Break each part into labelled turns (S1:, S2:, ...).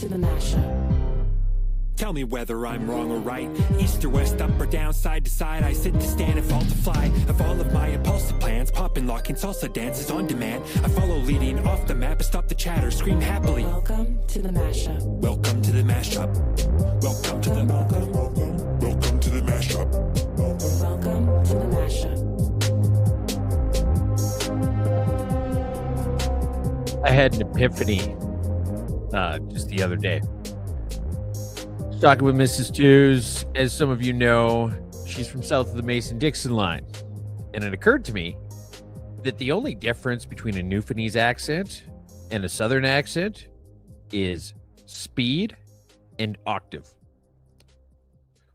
S1: to the Mashup.
S2: Tell me whether I'm wrong or right. East or west, up or down, side to side. I sit to stand and fall to fly. Of all of my impulsive plans, pop and lock and salsa dances on demand. I follow leading off the map and stop the chatter, scream happily.
S1: Welcome to the Mashup.
S2: Welcome to the mashup. Welcome to the welcome to the mashup.
S1: Welcome to the Mashup.
S3: I had an epiphany just the other day. Talking with Mrs. Tews, as some of you know, she's from south of the Mason-Dixon line. And it occurred to me that the only difference between a Newfoundlandese accent and a Southern accent is speed and octave.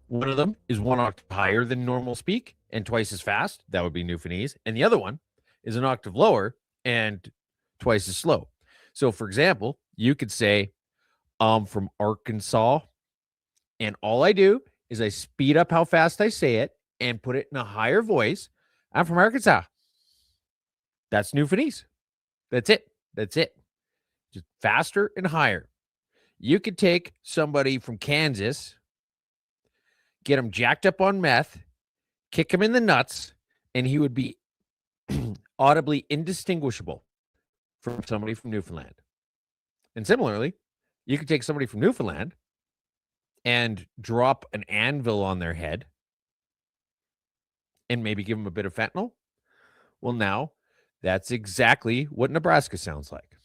S3: One of them is one octave higher than normal speak and twice as fast. That would be Newfoundlandese. And the other one is an octave lower and twice as slow. So, for example, you could say, I'm from Arkansas. And all I do is I speed up how fast I say it and put it in a higher voice. I'm from Arkansas. That's Newfoundlandese. That's it. That's it. Just faster and higher. You could take somebody from Kansas, get him jacked up on meth, kick him in the nuts, and he would be audibly indistinguishable from somebody from Newfoundland. And similarly, you could take somebody from Newfoundland and drop an anvil on their head and maybe give them a bit of fentanyl. Well, now that's exactly what Nebraska sounds like.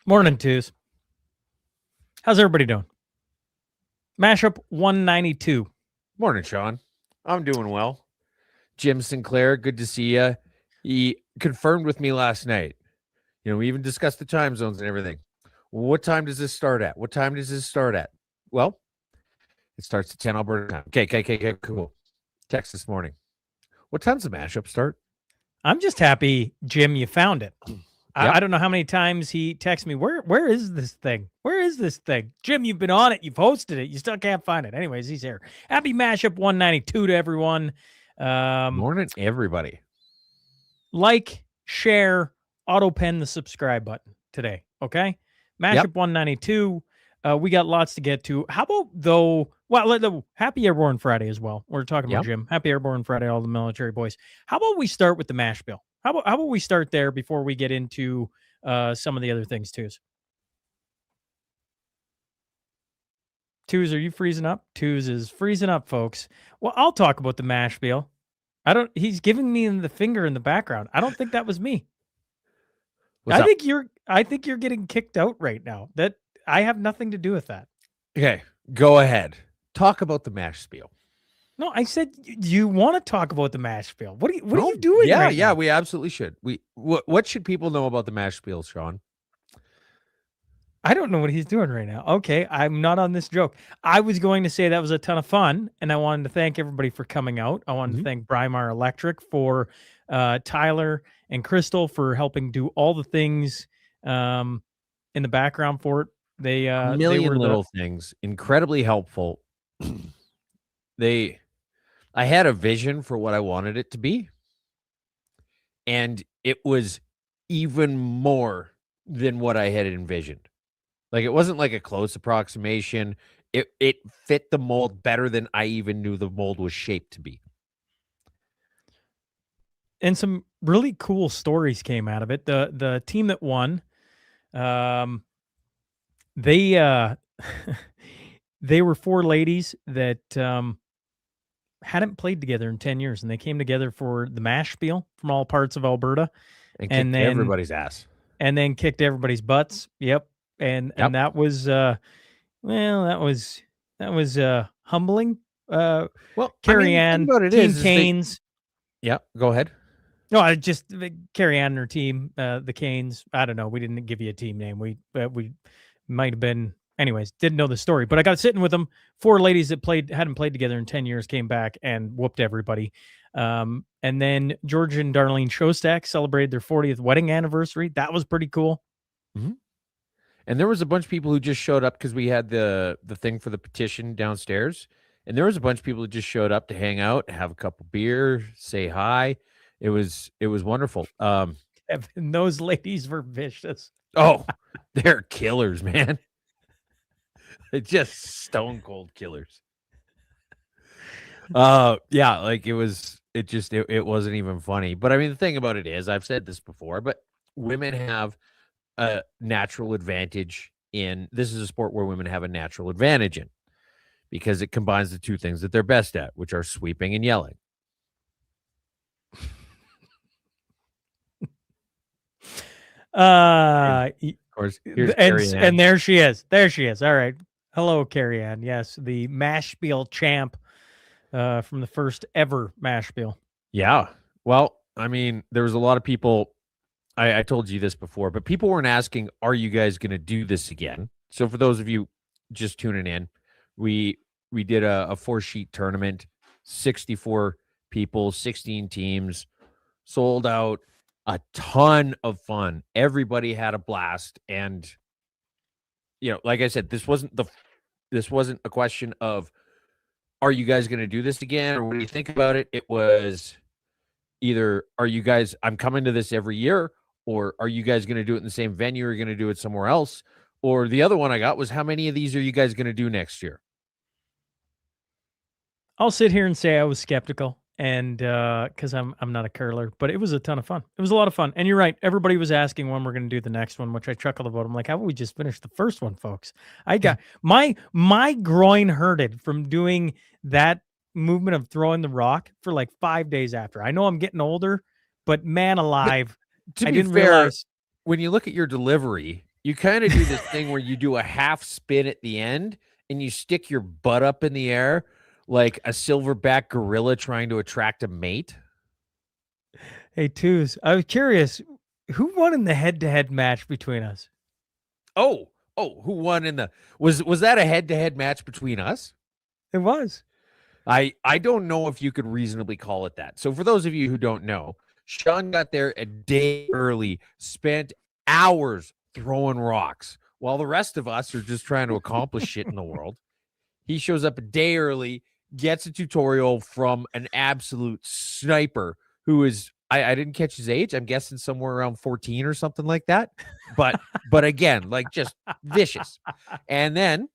S4: Morning, Tews. How's everybody doing? Mashup 192.
S3: Morning, Sean. I'm doing well. Jim Sinclair, good to see you. He confirmed with me last night. You know, we even discussed the time zones and everything. What time does this start at? What time does this start at? Well, it starts at 10 Alberta time. Okay, cool. Text this morning. What time's the mashup start?
S4: I'm just happy, Jim, you found it.
S3: Yep.
S4: I don't know how many times he texts me, where is this thing? Where is this thing? Jim, you've been on it. You've hosted it. You still can't find it. Anyways, he's here. Happy Mashup 192 to everyone.
S3: Morning, everybody.
S4: Like, share, auto pen the subscribe button today. Okay. Mashup 192. We got lots to get to. How about though? Well, Happy Airborne Friday as well. We're talking about Jim. Happy Airborne Friday, all the military boys. How about we start with the mash bill? How about we start there before we get into some of the other things, Tews? Tews, are you freezing up? Tews is freezing up, folks. Well, I'll talk about the mash bill. He's giving me the finger in the background. I don't think that was me. I think you're getting kicked out right now. That I have nothing to do with that. Okay,
S3: go ahead. Talk about the mash spiel.
S4: No, I said you want to talk about the mash spiel. What are you doing?
S3: Yeah, we absolutely should. What should people know about the mash spiel, Sean?
S4: I don't know what he's doing right now. Okay, I'm not on this joke. I was going to say that was a ton of fun, and I wanted to thank everybody for coming out. I wanted to thank Brymar Electric for Tyler and Crystal for helping do all the things in the background for it. They
S3: a million little things, incredibly helpful. I had a vision for what I wanted it to be, and it was even more than what I had envisioned. Like, it wasn't like a close approximation. It fit the mold better than I even knew the mold was shaped to be.
S4: And some really cool stories came out of it. The team that won, they were four ladies that hadn't played together in 10 years, and they came together for the mash spiel from all parts of Alberta,
S3: and kicked everybody's ass,
S4: and then kicked everybody's butts. Yep. And that was that was humbling. Carrie Ann, Team Canes.
S3: Go ahead.
S4: No, I just Carrie Ann and her team, the Canes. I don't know. We didn't give you a team name. We might have been. Anyways, didn't know the story, but I got sitting with them. Four ladies that hadn't played together in 10 years came back and whooped everybody. And then George and Darlene Shostak celebrated their 40th wedding anniversary. That was pretty cool.
S3: Mm-hmm. And there was a bunch of people who just showed up because we had the thing for the petition downstairs. And there was a bunch of people who just showed up to hang out, have a couple beer, say hi. It was wonderful.
S4: And those ladies were vicious.
S3: Oh, they're killers, man. Just stone cold killers. Yeah, like it wasn't even funny. But I mean, the thing about it is, I've said this before, but women have a natural advantage this is a sport where women have a natural advantage in because it combines the two things that they're best at, which are sweeping and yelling.
S4: Of
S3: course, here's Carrie Ann.
S4: and there she is. There she is. All right. Hello, Carrie Ann. Yes, the Mashspiel champ from the first ever Mashspiel.
S3: Yeah. Well, I mean, there was a lot of people. I told you this before, but people weren't asking, "Are you guys going to do this again?" So, for those of you just tuning in, we did a 4-sheet tournament, 64 people, 16 teams, sold out, a ton of fun. Everybody had a blast, and like I said, this wasn't a question of, "Are you guys going to do this again?" or "What do you think about it?" It was either, "Are you guys? I'm coming to this every year." Or are you guys going to do it in the same venue or are you going to do it somewhere else? Or the other one I got was, how many of these are you guys going to do next year?
S4: I'll sit here and say I was skeptical, and because I'm not a curler, but it was a ton of fun. It was a lot of fun. And you're right. Everybody was asking when we're going to do the next one, which I chuckled about. I'm like, how about we just finish the first one, folks? I got my groin hurted from doing that movement of throwing the rock for like 5 days after. I know I'm getting older, but man alive.
S3: I didn't realize when you look at your delivery, you kind of do this thing where you do a half spin at the end and you stick your butt up in the air like a silverback gorilla trying to attract a mate.
S4: Hey, Twos, I was curious, who won in the head-to-head match between us?
S3: Oh, who won in the was that a head-to-head match between us?
S4: It was.
S3: I don't know if you could reasonably call it that. So for those of you who don't know, Sean got there a day early, spent hours throwing rocks while the rest of us are just trying to accomplish shit in the world. He shows up a day early, gets a tutorial from an absolute sniper who is, I didn't catch his age. I'm guessing somewhere around 14 or something like that. But again, like just vicious. And then,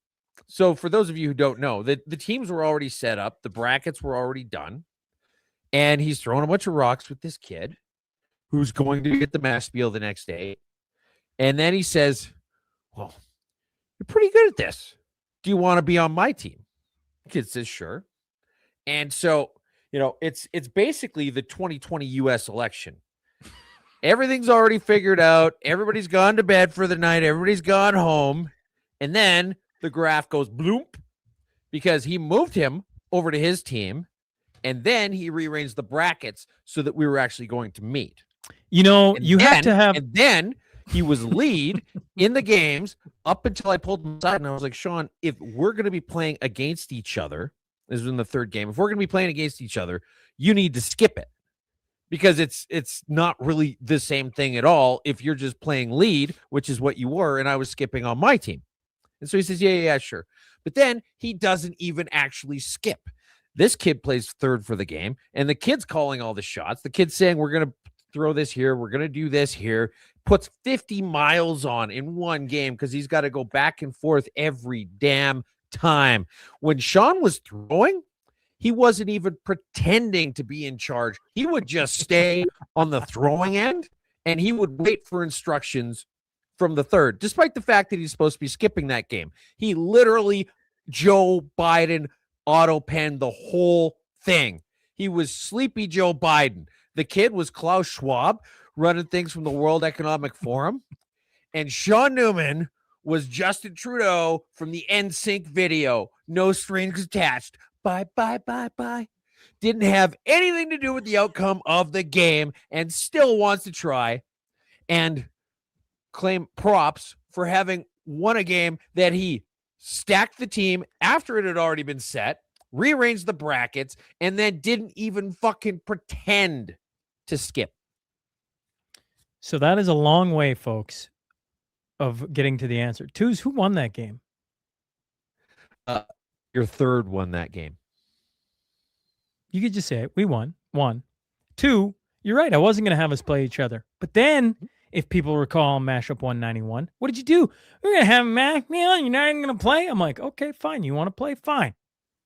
S3: so for those of you who don't know, the teams were already set up. The brackets were already done. And he's throwing a bunch of rocks with this kid who's going to get the Mashspiel the next day. And then he says, "Well, you're pretty good at this. Do you want to be on my team?" The kid says, "Sure." And so, it's basically the 2020 U.S. election. Everything's already figured out. Everybody's gone to bed for the night. Everybody's gone home. And then the graph goes bloop because he moved him over to his team. And then he rearranged the brackets so that we were actually going to meet.
S4: Have to have.
S3: And then he was lead in the games up until I pulled him aside and I was like, "Sean, if we're going to be playing against each other," this was in the third game, "if we're going to be playing against each other, you need to skip it because it's not really the same thing at all if you're just playing lead, which is what you were, and I was skipping on my team." And so he says, yeah, sure. But then he doesn't even actually skip. This kid plays third for the game, and the kid's calling all the shots. The kid's saying, "We're going to throw this here. We're going to do this here." Puts 50 miles on in one game because he's got to go back and forth every damn time. When Sean was throwing, he wasn't even pretending to be in charge. He would just stay on the throwing end, and he would wait for instructions from the third, despite the fact that he's supposed to be skipping that game. He literally Joe Biden auto-penned the whole thing. He was sleepy Joe Biden. The kid was Klaus Schwab running things from the World Economic Forum. And Sean Newman was Justin Trudeau from the NSYNC video. No strings attached. Bye, bye, bye, bye. Didn't have anything to do with the outcome of the game and still wants to try and claim props for having won a game that he stacked the team after it had already been set, rearranged the brackets, and then didn't even fucking pretend to skip.
S4: So that is a long way, folks, of getting to the answer. Twos, who won that game?
S3: Your third won that game.
S4: You could just say it. We won. 1. 2, you're right. I wasn't going to have us play each other. But then if people recall Mashup 191. What did you do? We're going to have Mac Meal. You're not even going to play? I'm like, okay, fine. You want to play? Fine.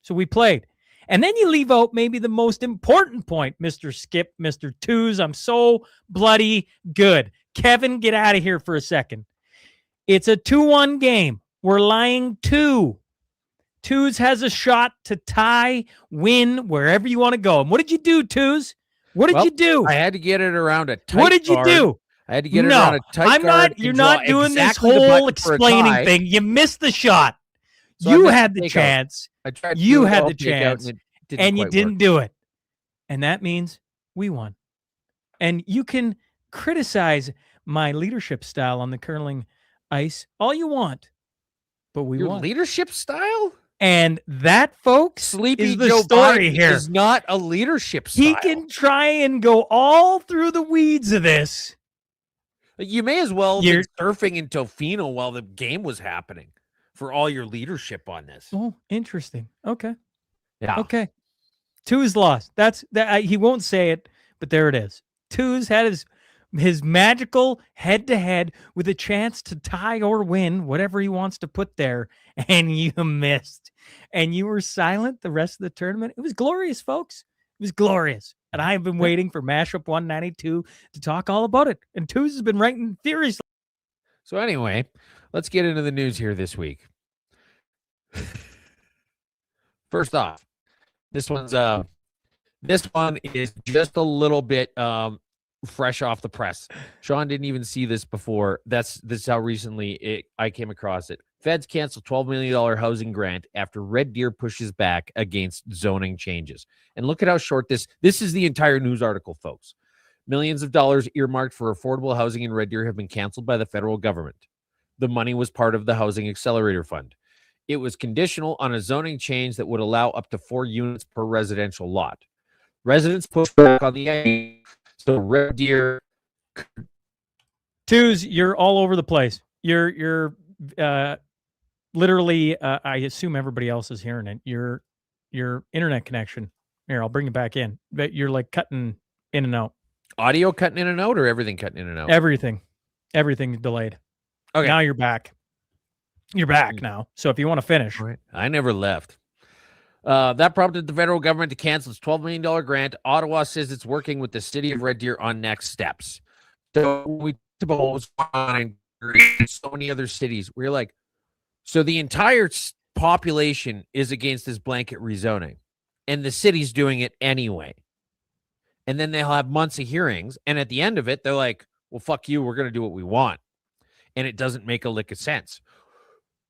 S4: So we played. And then you leave out maybe the most important point, Mr. Skip, Mr. Twos. I'm so bloody good. Kevin, get out of here for a second. It's a 2-1 game. We're lying 2. Twos has a shot to tie, win, wherever you want to go. And what did you do, Twos? What did you do?
S3: I had to get it around a tight
S4: What did you
S3: guard.
S4: do?
S3: I had to get it around a tight
S4: I'm
S3: guard.
S4: not. You're not doing
S3: exactly
S4: this
S3: the
S4: whole
S3: button for a
S4: explaining
S3: tie.
S4: thing. You missed the shot.
S3: So I
S4: You
S3: missed
S4: had
S3: the
S4: the
S3: takeout.
S4: chance,
S3: I tried to
S4: you
S3: do
S4: had
S3: all
S4: the
S3: takeout
S4: chance,
S3: and it
S4: and you
S3: quite
S4: didn't
S3: work.
S4: do it. And that means we won. And you can criticize my leadership style on the curling ice all you want, but we
S3: Your
S4: won.
S3: leadership style?
S4: And that, folks,
S3: Sleepy
S4: is the
S3: Joe
S4: story
S3: Biden
S4: here.
S3: is not a leadership style.
S4: He can try and go all through the weeds of this.
S3: You may as well have been surfing in Tofino while the game was happening for all your leadership on this.
S4: Oh, interesting. Okay.
S3: Yeah.
S4: Okay. Twos lost. That's that. He won't say it, but there it is. Twos had his magical head-to-head with a chance to tie or win, whatever he wants to put there, and you missed. And you were silent the rest of the tournament. It was glorious, folks. It was glorious. And I've been waiting for Mashup 192 to talk all about it. And Twos has been writing furiously.
S3: So anyway, let's get into the news here this week. First off, this one is just a little bit fresh off the press. Sean didn't even see this before. This is how recently I came across it. Feds cancel $12 million housing grant after Red Deer pushes back against zoning changes. And look at how short this is the entire news article, folks. Millions of dollars earmarked for affordable housing in Red Deer have been canceled by the federal government. The money was part of the Housing Accelerator Fund. It was conditional on a zoning change that would allow up to 4 units per residential lot. Residents pushed back on the idea, so Red Deer.
S4: Twos, you're all over the place. You're literally. I assume everybody else is hearing it. Your internet connection. Here, I'll bring it back in. But you're like cutting in and out.
S3: Audio cutting in and out, or everything cutting in and out?
S4: Everything delayed.
S3: Okay,
S4: now you're back. You're back now. So if you want to finish,
S3: right. I never left. That prompted the federal government to cancel its $12 million grant. Ottawa says it's working with the city of Red Deer on next steps. So we talked about what was going on in so many other cities. We're like, so the entire population is against this blanket rezoning, and the city's doing it anyway. And then they'll have months of hearings, and at the end of it, they're like, well, fuck you, we're going to do what we want. And it doesn't make a lick of sense.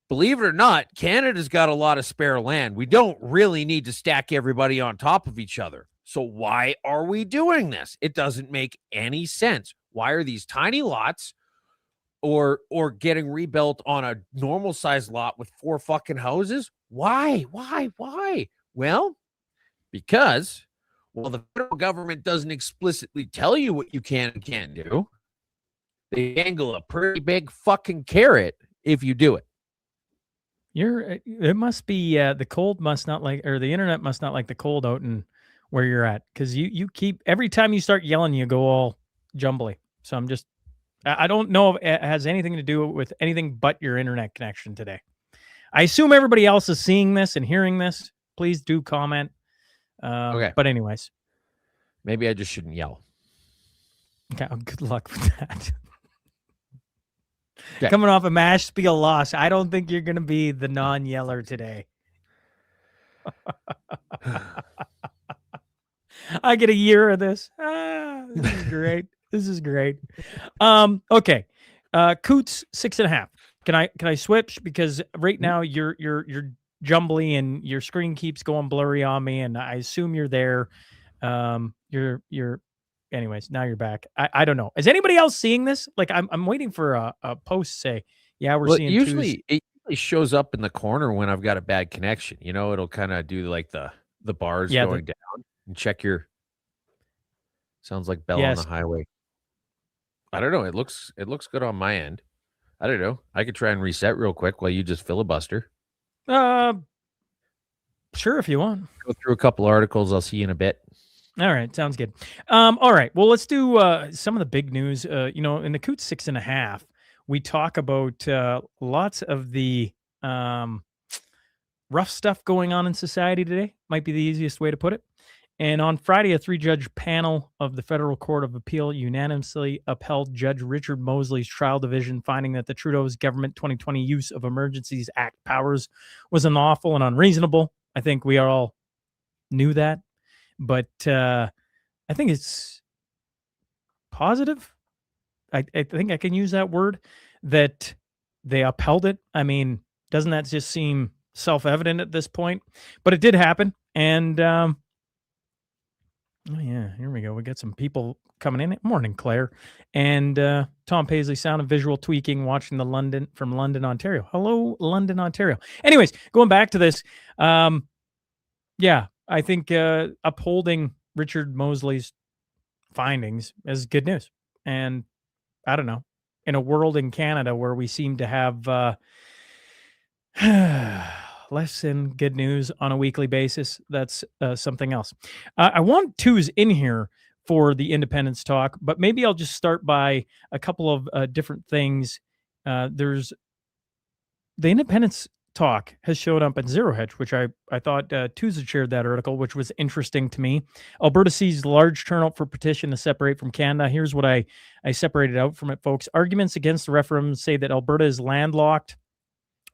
S3: Believe it or not, Canada's got a lot of spare land. We don't really need to stack everybody on top of each other. So why are we doing this? It doesn't make any sense. Why are these tiny lots or getting rebuilt on a normal sized lot with 4 fucking houses? Why? Well, because the federal government doesn't explicitly tell you what you can and can't do. They angle a pretty big fucking carrot if you do it.
S4: it must be the cold must not like, or the internet must not like the cold out and where you're at, because you keep, every time you start yelling, you go all jumbly. So I don't know if it has anything to do with anything but your internet connection today. I assume everybody else is seeing this and hearing this. Please do comment.
S3: Okay.
S4: But anyways,
S3: maybe I just shouldn't yell.
S4: okay. Good luck with that.
S3: Okay.
S4: Coming off a mash spiel loss, I don't think you're going to be the non-yeller today. I get a year of this. This is great. This is great. Okay. Coots 6.5. Can I switch? Because right now you're jumbly and your screen keeps going blurry on me, and I assume you're there. Anyways, now you're back. I don't know. Is anybody else seeing this? Like I'm waiting for a post to say, yeah, we're seeing.
S3: Usually it shows up in the corner when I've got a bad connection. You know, it'll kind of do like the bars going down and check your. Sounds like Bell on the highway. I don't know. It looks good on my end. I don't know. I could try and reset real quick while you just filibuster.
S4: Sure, if you want.
S3: Go through a couple articles. I'll see you in a bit.
S4: All right, sounds good. All right, well, let's do some of the big news. In the Coot 6.5, we talk about lots of the um, rough stuff going on in society today. Might be the easiest way to put it. And on Friday, a three-judge panel of the Federal Court of Appeal unanimously upheld Judge Richard Mosley's trial division, finding that the Trudeau's government 2020 use of Emergencies Act powers was unlawful and unreasonable. I think we all knew that, but I think it's positive. I think I can use that word, that they upheld it. I mean, doesn't that just seem self-evident at this point? But it did happen, and oh yeah, here we go. We got some people coming in. Morning, Claire, and Tom Paisley, sound and visual tweaking, watching from London, Ontario. Hello, London, Ontario. Anyways, going back to this, yeah, I think upholding Richard Mosley's findings is good news. And I don't know, in a world in Canada where we seem to have less than good news on a weekly basis, that's something else. I want twos in here for the independence talk, but maybe I'll just start by a couple of different things. There's the independence talk has showed up at Zero Hedge, which I thought Twos had shared that article, which was interesting to me. Alberta sees large turnout for petition to separate from Canada. Here's what I separated out from it, folks. Arguments against the referendum say that Alberta is landlocked,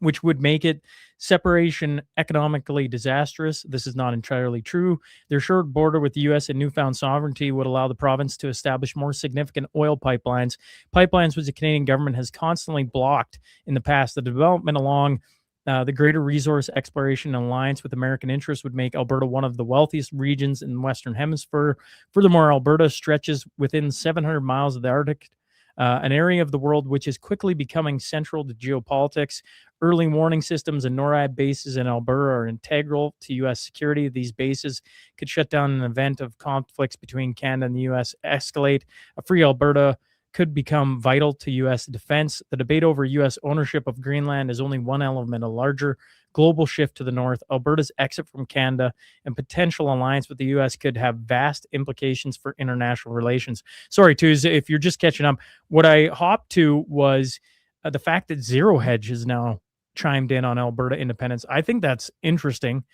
S4: which would make it separation economically disastrous. This is not entirely true. Their short border with the U.S. and newfound sovereignty would allow the province to establish more significant oil pipelines, which the Canadian government has constantly blocked in the past. The development along the greater resource exploration alliance with American interests would make Alberta one of the wealthiest regions in the Western Hemisphere. Furthermore, Alberta stretches within 700 miles of the Arctic, an area of the world which is quickly becoming central to geopolitics. Early warning systems and NORAD bases in Alberta are integral to U.S. security. These bases could shut down in an event of conflicts between Canada and the U.S. escalate. A free Alberta could become vital to U.S. defense. The debate over U.S. ownership of Greenland is only one element. A larger global shift to the north, Alberta's exit from Canada, and potential alliance with the U.S. could have vast implications for international relations. Sorry, Twos, if you're just catching up, what I hopped to was the fact that Zero Hedge is now chimed in on Alberta independence. I think that's interesting.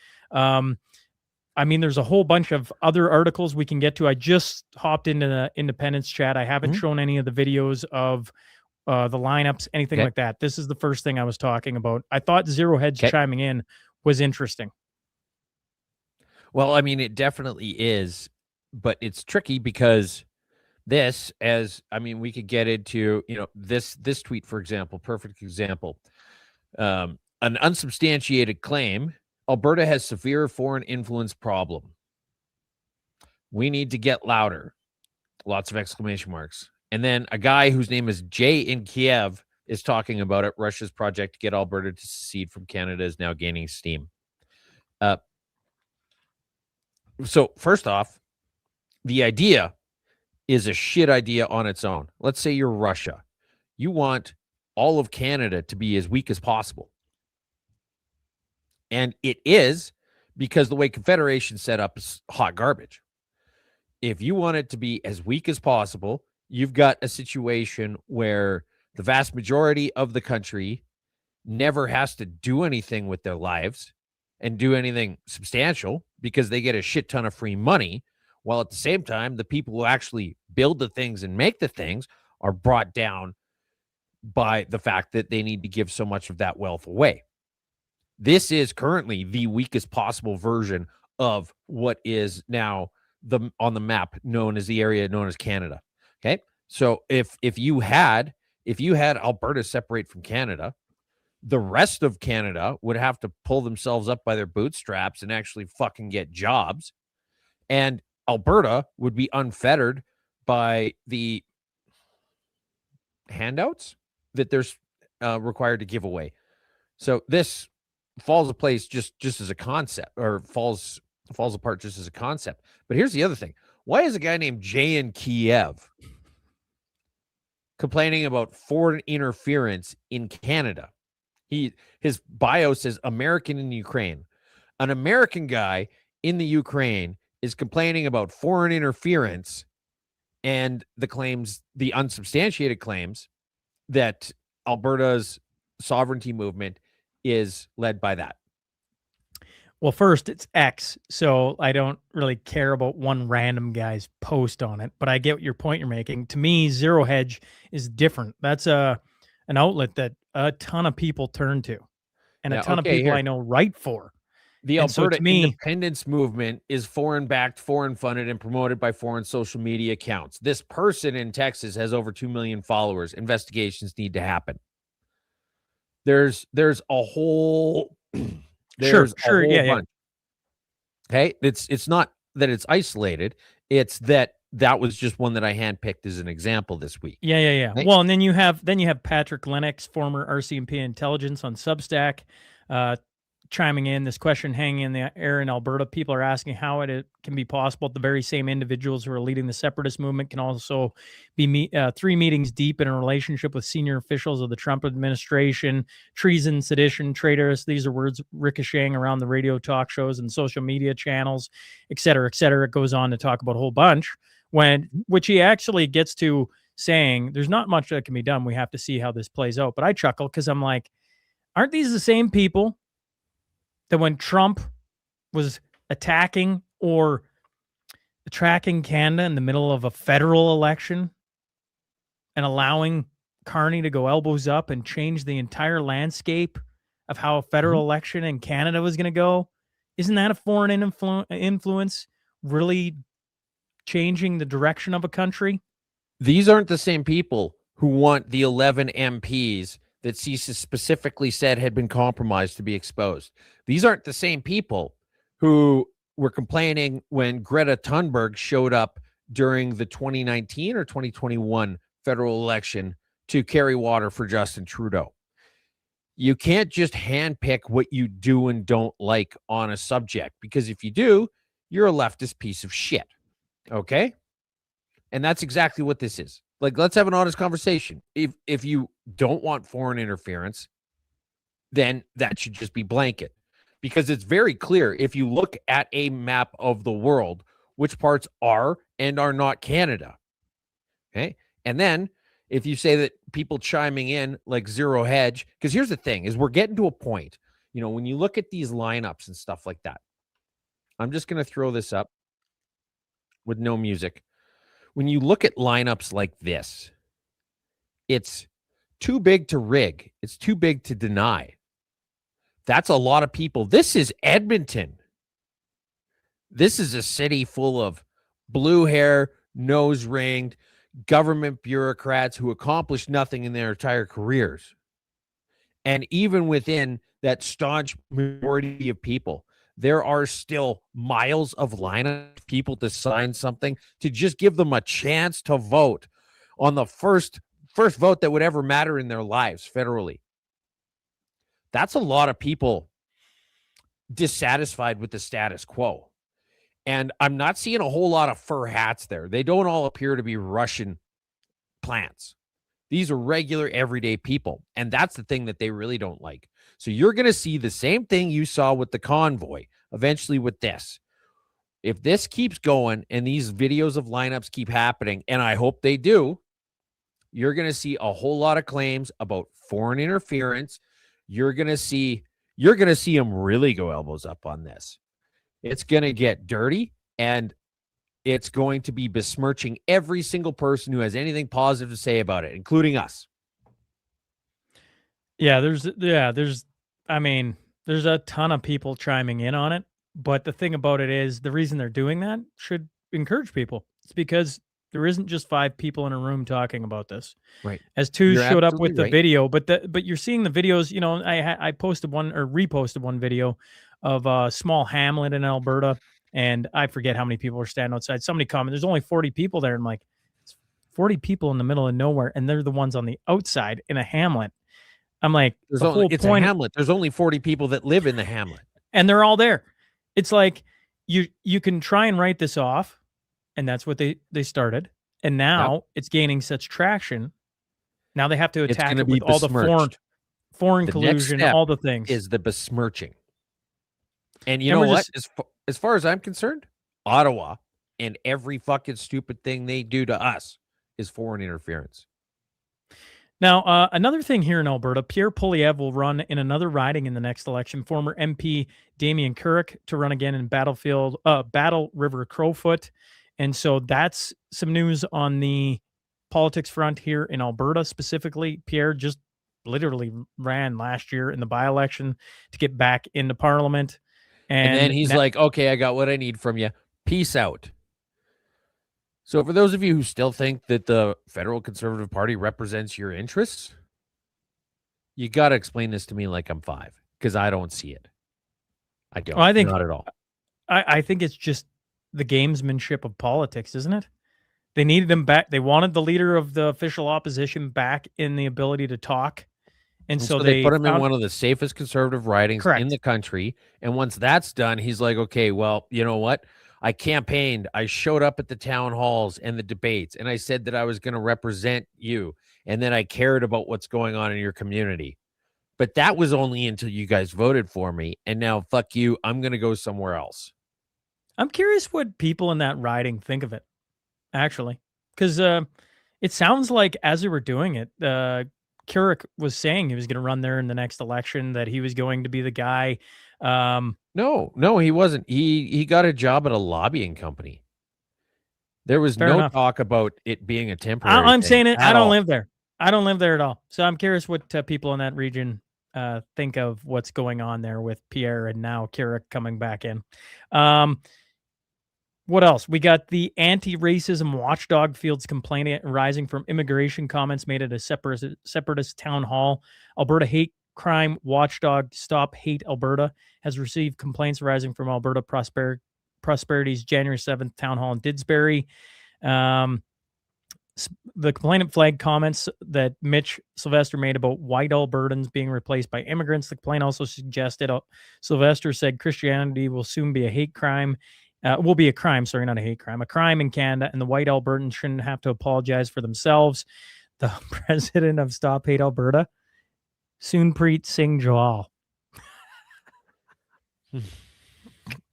S4: I mean, there's a whole bunch of other articles we can get to. I just hopped into the independence chat. I haven't shown any of the videos of the lineups, anything like that. This is the first thing I was talking about. I thought Zero Hedge chiming in was interesting.
S3: Well, I mean, it definitely is, but it's tricky because we could get into, this tweet, for example, perfect example. An unsubstantiated claim: Alberta has severe foreign influence problem. We need to get louder. Lots of exclamation marks. And then a guy whose name is Jay in Kiev is talking about it. Russia's project to get Alberta to secede from Canada is now gaining steam. So first off, the idea is a shit idea on its own. Let's say you're Russia. You want all of Canada to be as weak as possible. And it is, because the way Confederation set up is hot garbage. If you want it to be as weak as possible, you've got a situation where the vast majority of the country never has to do anything with their lives and do anything substantial because they get a shit ton of free money, while at the same time, the people who actually build the things and make the things are brought down by the fact that they need to give so much of that wealth away. This is currently the weakest possible version of what is now on the map known as the area known as Canada. Okay. So if you had Alberta separate from Canada, the rest of Canada would have to pull themselves up by their bootstraps and actually fucking get jobs. And Alberta would be unfettered by the handouts that they're required to give away. So this falls apart just as a concept, or falls apart just as a concept. But here's the other thing. Why is a guy named Jay in Kiev complaining about foreign interference in Canada? His bio says American in Ukraine. An American guy in the Ukraine is complaining about foreign interference and the claims, the unsubstantiated claims that Alberta's sovereignty movement is led by that.
S4: Well, first, it's X, so I don't really care about one random guy's post on it, but I get your point you're making. To me, Zero Hedge is different. That's an outlet that a ton of people turn to, and a ton of people I know write for.
S3: The
S4: And so
S3: Alberta
S4: to me,
S3: independence movement is foreign-backed, foreign-funded, and promoted by foreign social media accounts. This person in Texas has over 2 million followers. Investigations need to happen. There's a whole there's a whole bunch. Okay, it's not that it's isolated. It's that was just one that I handpicked as an example this week.
S4: Yeah.
S3: Right?
S4: Well, and then you have Patrick Lennox, former RCMP intelligence on Substack, chiming in. This question hanging in the air in Alberta. People are asking how it can be possible that the very same individuals who are leading the separatist movement can also be 3 meetings deep in a relationship with senior officials of the Trump administration. Treason, sedition, traitorous. These are words ricocheting around the radio talk shows and social media channels, et cetera, et cetera. It goes on to talk about a whole bunch, which he actually gets to saying there's not much that can be done. We have to see how this plays out. But I chuckle because I'm like, aren't these the same people that when Trump was attacking or tracking Canada in the middle of a federal election and allowing Carney to go elbows up and change the entire landscape of how a federal election in Canada was going to go? Isn't that a foreign influence really changing the direction of a country?
S3: These aren't the same people who want the 11 MPs that CISA specifically said had been compromised to be exposed. These aren't the same people who were complaining when Greta Thunberg showed up during the 2019 or 2021 federal election to carry water for Justin Trudeau. You can't just handpick what you do and don't like on a subject, because if you do, you're a leftist piece of shit. Okay? And that's exactly what this is. Like, let's have an honest conversation. If you don't want foreign interference, then that should just be blanket, because it's very clear if you look at a map of the world, which parts are and are not Canada. Okay. And then if you say that people chiming in like Zero Hedge, because here's the thing is we're getting to a point, when you look at these lineups and stuff like that, I'm just going to throw this up with no music. When you look at lineups like this, it's too big to rig. It's too big to deny. That's a lot of people. This is Edmonton. This is a city full of blue hair, nose ringed government bureaucrats who accomplished nothing in their entire careers. And even within that staunch majority of people, there are still miles of line of people to sign something to just give them a chance to vote on the first vote that would ever matter in their lives federally. That's a lot of people dissatisfied with the status quo. And I'm not seeing a whole lot of fur hats there. They don't all appear to be Russian plants. These are regular, everyday people. And that's the thing that they really don't like. So you're going to see the same thing you saw with the convoy, eventually with this. If this keeps going and these videos of lineups keep happening, and I hope they do, you're going to see a whole lot of claims about foreign interference. You're going to see them really go elbows up on this. It's going to get dirty, and it's going to be besmirching every single person who has anything positive to say about it, including us.
S4: There's a ton of people chiming in on it, but the thing about it is the reason they're doing that should encourage people. It's because there isn't just 5 people in a room talking about this.
S3: Right.
S4: As two showed up with the
S3: right.
S4: video, but you're seeing the videos, I posted one or reposted one video of a small hamlet in Alberta, and I forget how many people are standing outside. Somebody commented, there's only 40 people there. I'm like, it's 40 people in the middle of nowhere, and they're the ones on the outside in a hamlet. I'm like,
S3: it's a hamlet. There's only 40 people that live in the hamlet,
S4: and they're all there. It's like you can try and write this off, and that's what they started, and now it's gaining such traction. Now they have to attack it with all the foreign collusion, all the things.
S3: Is the besmirching. And you know what? As far as I'm concerned, Ottawa, and every fucking stupid thing they do to us is foreign interference.
S4: Now, another thing here in Alberta, Pierre Poilievre will run in another riding in the next election. Former MP Damien Carrick to run again in Battle River Crowfoot. And so that's some news on the politics front here in Alberta specifically. Pierre just literally ran last year in the by-election to get back into Parliament.
S3: And then
S4: And
S3: he's like, okay, I got what I need from you. Peace out. So for those of you who still think that the Federal Conservative Party represents your interests, you got to explain this to me like I'm 5, because I don't see it. I don't.
S4: Well, I think
S3: not at all.
S4: I think it's just the gamesmanship of politics, isn't it? They needed him back. They wanted the leader of the official opposition back in the ability to talk. And so
S3: they put him in
S4: found,
S3: one of the safest conservative ridings in the country. And once that's done, he's like, okay, well, you know what? I campaigned. I showed up at the town halls and the debates, and I said that I was going to represent you. And then I cared about what's going on in your community. But that was only until you guys voted for me. And now, fuck you. I'm going to go somewhere else.
S4: I'm curious what people in that riding think of it, actually, because it sounds like as they were doing it, Carrick was saying he was going to run there in the next election, that he was going to be the guy.
S3: No, he wasn't. He got a job at a lobbying company. There was no talk about it being a temporary
S4: I'm saying it. I don't live there.
S3: I
S4: don't live there at all. So I'm curious what people in that region think of what's going on there with Pierre and now Carrick coming back in. What else? We got the anti-racism watchdog fields complaint rising from immigration comments made at a separatist town hall. Alberta hate crime watchdog Stop Hate Alberta has received complaints rising from Alberta Prosperity's January 7th town hall in Didsbury. The complainant flagged comments that Mitch Sylvester made about white Albertans being replaced by immigrants. The complaint also suggested Sylvester said Christianity will soon be a hate crime. Will be a crime, sorry, not a hate crime, a crime in Canada, and the white Albertans shouldn't have to apologize for themselves. The president of Stop Hate Alberta, Soonpreet Singh Johal.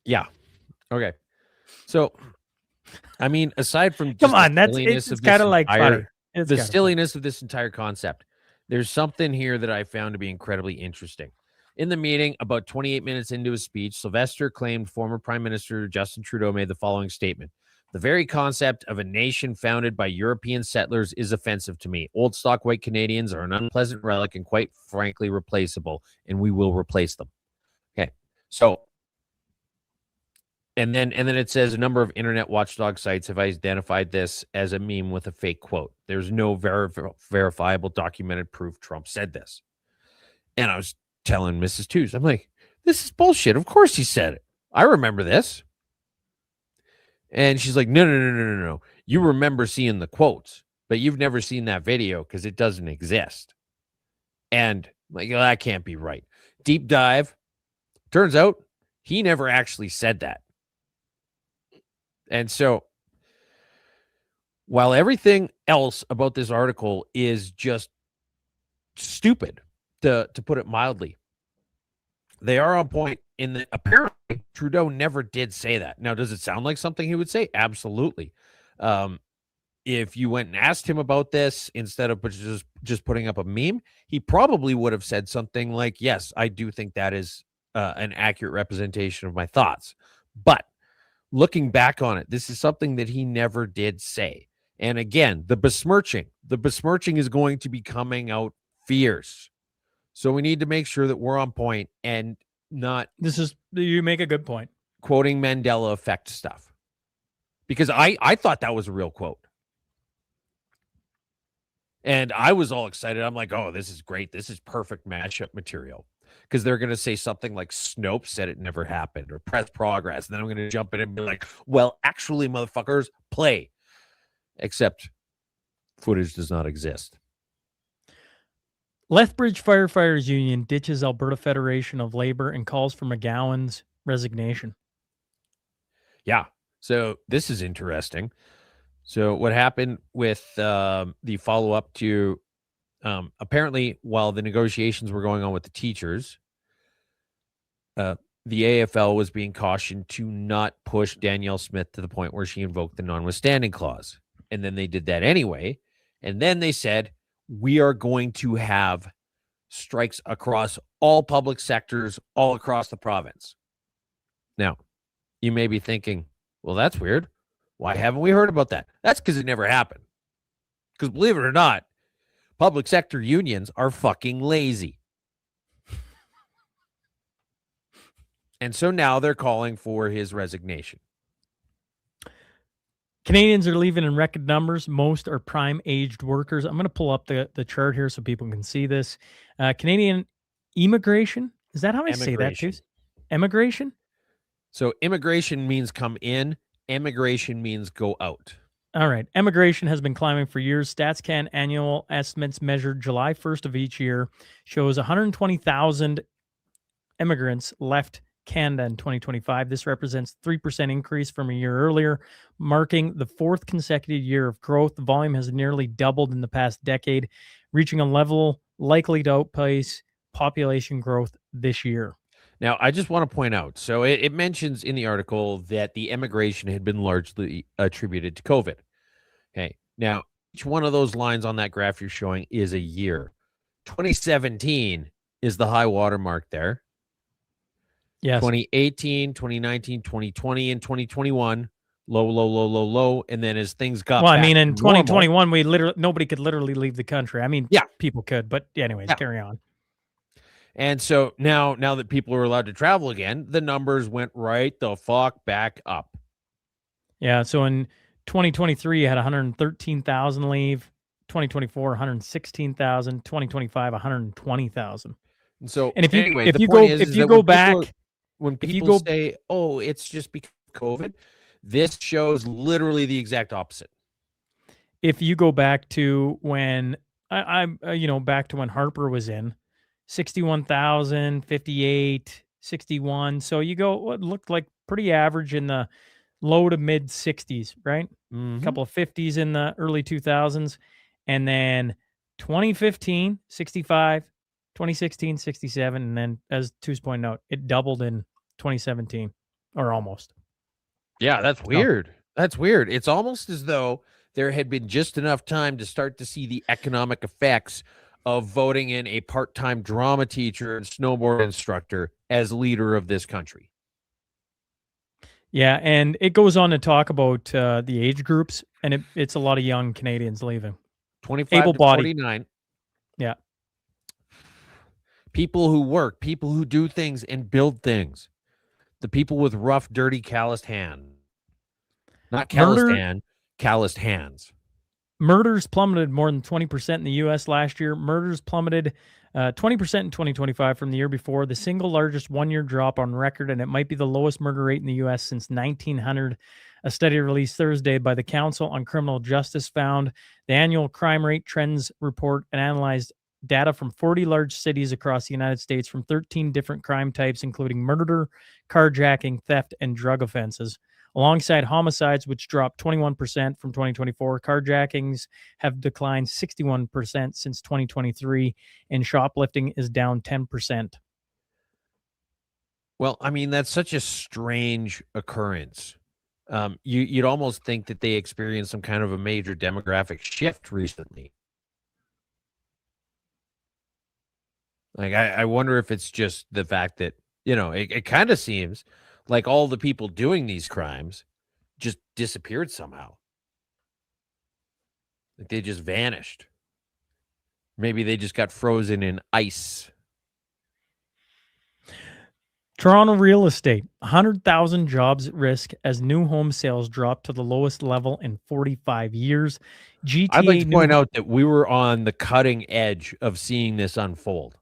S3: Yeah. Okay. So, I mean, aside from
S4: come on, it's kind of like funny.
S3: The silliness of this entire concept, there's something here that I found to be incredibly interesting. In the meeting, about 28 minutes into his speech, Sylvester claimed former Prime Minister Justin Trudeau made the following statement. The very concept of a nation founded by European settlers is offensive to me. Old stock white Canadians are an unpleasant relic and quite frankly replaceable, and we will replace them. Okay. So, and then it says a number of internet watchdog sites have identified this as a meme with a fake quote. There's no verifiable documented proof Trump said this. And I was telling Mrs. Tews, I'm like, this is bullshit. Of course he said it. I remember this. And she's like, no. You remember seeing the quotes, but you've never seen that video because it doesn't exist. And I'm like, oh, that can't be right. Deep dive. Turns out he never actually said that. And so while everything else about this article is just stupid, to put it mildly, they are on point in that apparently Trudeau never did say that. Now, does it sound like something he would say? Absolutely. If you went and asked him about this instead of just putting up a meme, he probably would have said something like, yes, I do think that is an accurate representation of my thoughts. But looking back on it, this is something that he never did say. And again, the besmirching is going to be coming out fierce. So we need to make sure that we're on point and not.
S4: You make a good point.
S3: Quoting Mandela effect stuff. Because I thought that was a real quote. And I was all excited. I'm like, oh, this is great. This is perfect mashup material. Because they're going to say something like Snopes said it never happened or press progress. And then I'm going to jump in and be like, well, actually, motherfuckers, play. Except footage does not exist.
S4: Lethbridge Firefighters Union ditches Alberta Federation of Labor and calls for McGowan's resignation.
S3: Yeah. So this is interesting. So what happened with the follow-up to apparently while the negotiations were going on with the teachers, the the AFL was being cautioned to not push Danielle Smith to the point where she invoked the notwithstanding clause. And then they did that anyway. And then they said, we are going to have strikes across all public sectors all across the province. Now, you may be thinking, well, that's weird. Why haven't we heard about that? That's because it never happened. Because believe it or not, public sector unions are fucking lazy. And so now they're calling for his resignation.
S4: Canadians are leaving in record numbers. Most are prime-aged workers. I'm going to pull up the chart here so people can see this. Canadian immigration. Is that how I say that, too? Immigration?
S3: So immigration means come in. Emigration means go out.
S4: All right. Immigration has been climbing for years. StatsCan annual estimates measured July 1st of each year shows 120,000 immigrants left Canada in 2025. This represents 3% increase from a year earlier, marking the fourth consecutive year of growth. The volume has nearly doubled in the past decade, reaching a level likely to outpace population growth this year.
S3: Now, I just want to point out, so it mentions in the article that the immigration had been largely attributed to COVID. Okay. Now, each one of those lines on that graph you're showing is a year. 2017 is the high water mark there.
S4: Yes.
S3: 2018, 2019, 2020, and 2021, low. And then as things got
S4: well,
S3: back
S4: I mean, in
S3: to normal,
S4: 2021, nobody could literally leave the country. I mean,
S3: yeah,
S4: people could, but anyways, carry on.
S3: And so now that people are allowed to travel again, the numbers went right the fuck back up.
S4: Yeah. So in 2023, you had 113,000 leave. 2024, 116,000. 2025, 120,000.
S3: And so,
S4: and if you
S3: anyway,
S4: if you go back,
S3: when people say, "Oh, it's just because of COVID," this shows literally the exact opposite.
S4: If you go back to when back to when Harper was in, 61,000, 58, 61. So you go what looked like pretty average in the low to mid 60s, right?
S3: Mm-hmm.
S4: A couple of 50s in the early 2000s, and then 2015, 65, 2016, 67, and then as Tu's pointed out, it doubled in 2017, or almost.
S3: Yeah, that's weird. That's weird. It's almost as though there had been just enough time to start to see the economic effects of voting in a part-time drama teacher and snowboard instructor as leader of this country.
S4: Yeah, and it goes on to talk about the age groups, and it's a lot of young Canadians leaving.
S3: 25 to 49.
S4: Yeah.
S3: People who work, people who do things and build things. The people with rough, dirty, calloused hands. Not calloused hand, calloused hands.
S4: Murders plummeted more than 20% in the U.S. last year. Murders plummeted 20% in 2025 from the year before, the single largest one-year drop on record, and it might be the lowest murder rate in the U.S. since 1900. A study released Thursday by the Council on Criminal Justice found the annual crime rate trends report and analyzed data from 40 large cities across the United States from 13 different crime types, including murder, carjacking, theft, and drug offenses. Alongside homicides, which dropped 21% from 2024, carjackings have declined 61% since 2023, and shoplifting is down 10%.
S3: Well, I mean, that's such a strange occurrence. You'd almost think that they experienced some kind of a major demographic shift recently. Like, I wonder if it's just the fact that, it kind of seems like all the people doing these crimes just disappeared somehow. Like they just vanished. Maybe they just got frozen in ice.
S4: Toronto real estate, 100,000 jobs at risk as new home sales drop to the lowest level in 45 years. GTA
S3: I'd like to point out that we were on the cutting edge of seeing this unfold.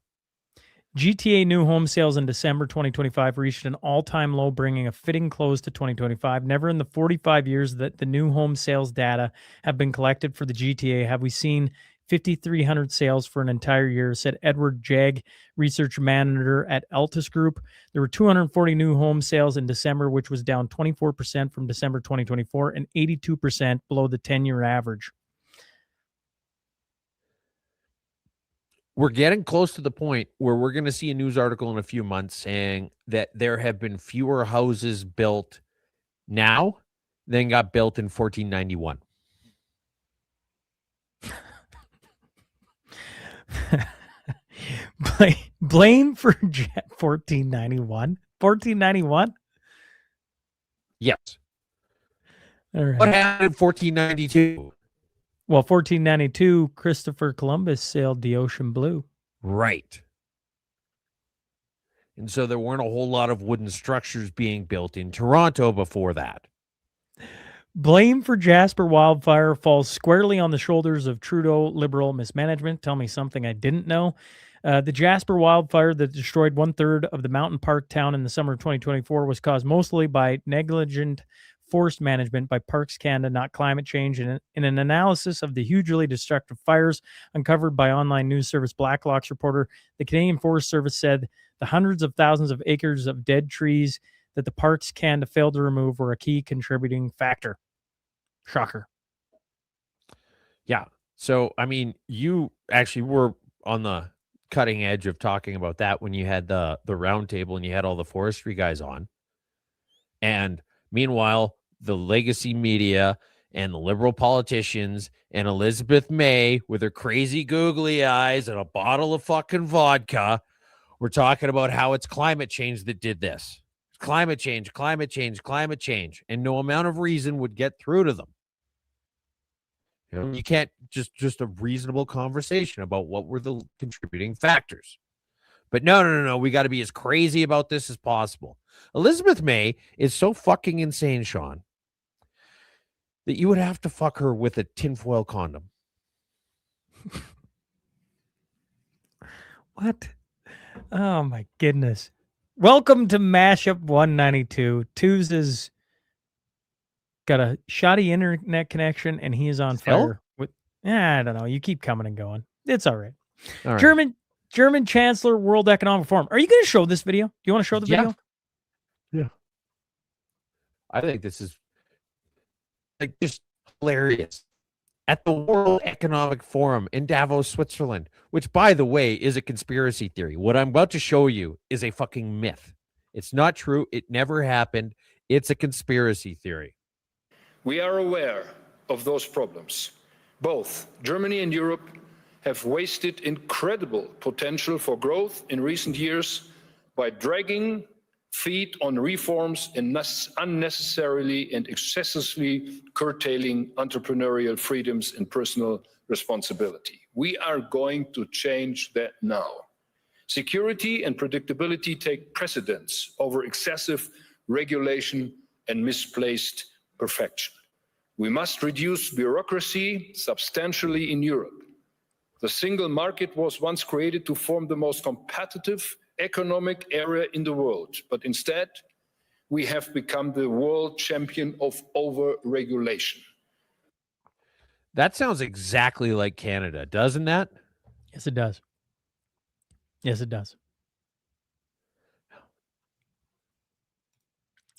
S4: GTA new home sales in December 2025 reached an all-time low, bringing a fitting close to 2025. Never in the 45 years that the new home sales data have been collected for the GTA have we seen 5,300 sales for an entire year, said Edward Jag, research manager at Altus Group. There were 240 new home sales in December, which was down 24% from December 2024 and 82% below the 10-year average.
S3: we're getting close to the point where we're going to see a news article in a few months saying that there have been fewer houses built now than got built in 1491.
S4: Blame for 1491. 1491.
S3: Yes.
S4: All right.
S3: What happened in 1492?
S4: Well, 1492, Christopher Columbus sailed the ocean blue.
S3: Right. And so there weren't a whole lot of wooden structures being built in Toronto before that.
S4: Blame for Jasper wildfire falls squarely on the shoulders of Trudeau Liberal mismanagement. Tell me something I didn't know. The Jasper wildfire that destroyed 1/3 of the mountain park town in the summer of 2024 was caused mostly by negligent forest management by Parks Canada, not climate change. In an analysis of the hugely destructive fires uncovered by online news service Blacklock's reporter, the Canadian Forest Service said the hundreds of thousands of acres of dead trees that the Parks Canada failed to remove were a key contributing factor. Shocker.
S3: Yeah. So, I mean, you actually were on the cutting edge of talking about that when you had the round table and you had all the forestry guys on. And meanwhile, the legacy media and the liberal politicians and Elizabeth May with her crazy googly eyes and a bottle of fucking vodka were talking about how it's climate change that did this. Climate change, climate change, climate change. And no amount of reason would get through to them. You know, you can't just a reasonable conversation about what were the contributing factors. But no. We got to be as crazy about this as possible. Elizabeth May is so fucking insane, Sean, that you would have to fuck her with a tinfoil condom.
S4: What? Oh my goodness. Welcome to Mashup 192. Tuesday's got a shoddy internet connection and he is on fire with I don't know. You keep coming and going. It's all right.
S3: All right.
S4: German Chancellor, World Economic Forum. Are you going to show this video? Do you want to show the video?
S3: Yeah. I think this is like just hilarious. At the World Economic Forum in Davos, Switzerland, which, by the way, is a conspiracy theory. What I'm about to show you is a fucking myth. It's not true. It never happened. It's a conspiracy theory.
S5: We are aware of those problems. Both Germany and Europe have wasted incredible potential for growth in recent years by dragging feet on reforms and unnecessarily and excessively curtailing entrepreneurial freedoms and personal responsibility. We are going to change that now. Security and predictability take precedence over excessive regulation and misplaced perfection. We must reduce bureaucracy substantially in Europe. The single market was once created to form the most competitive economic area in the world, but instead, we have become the world champion of over-regulation.
S3: That sounds exactly like Canada, doesn't that?
S4: Yes, it does. Yes, it does.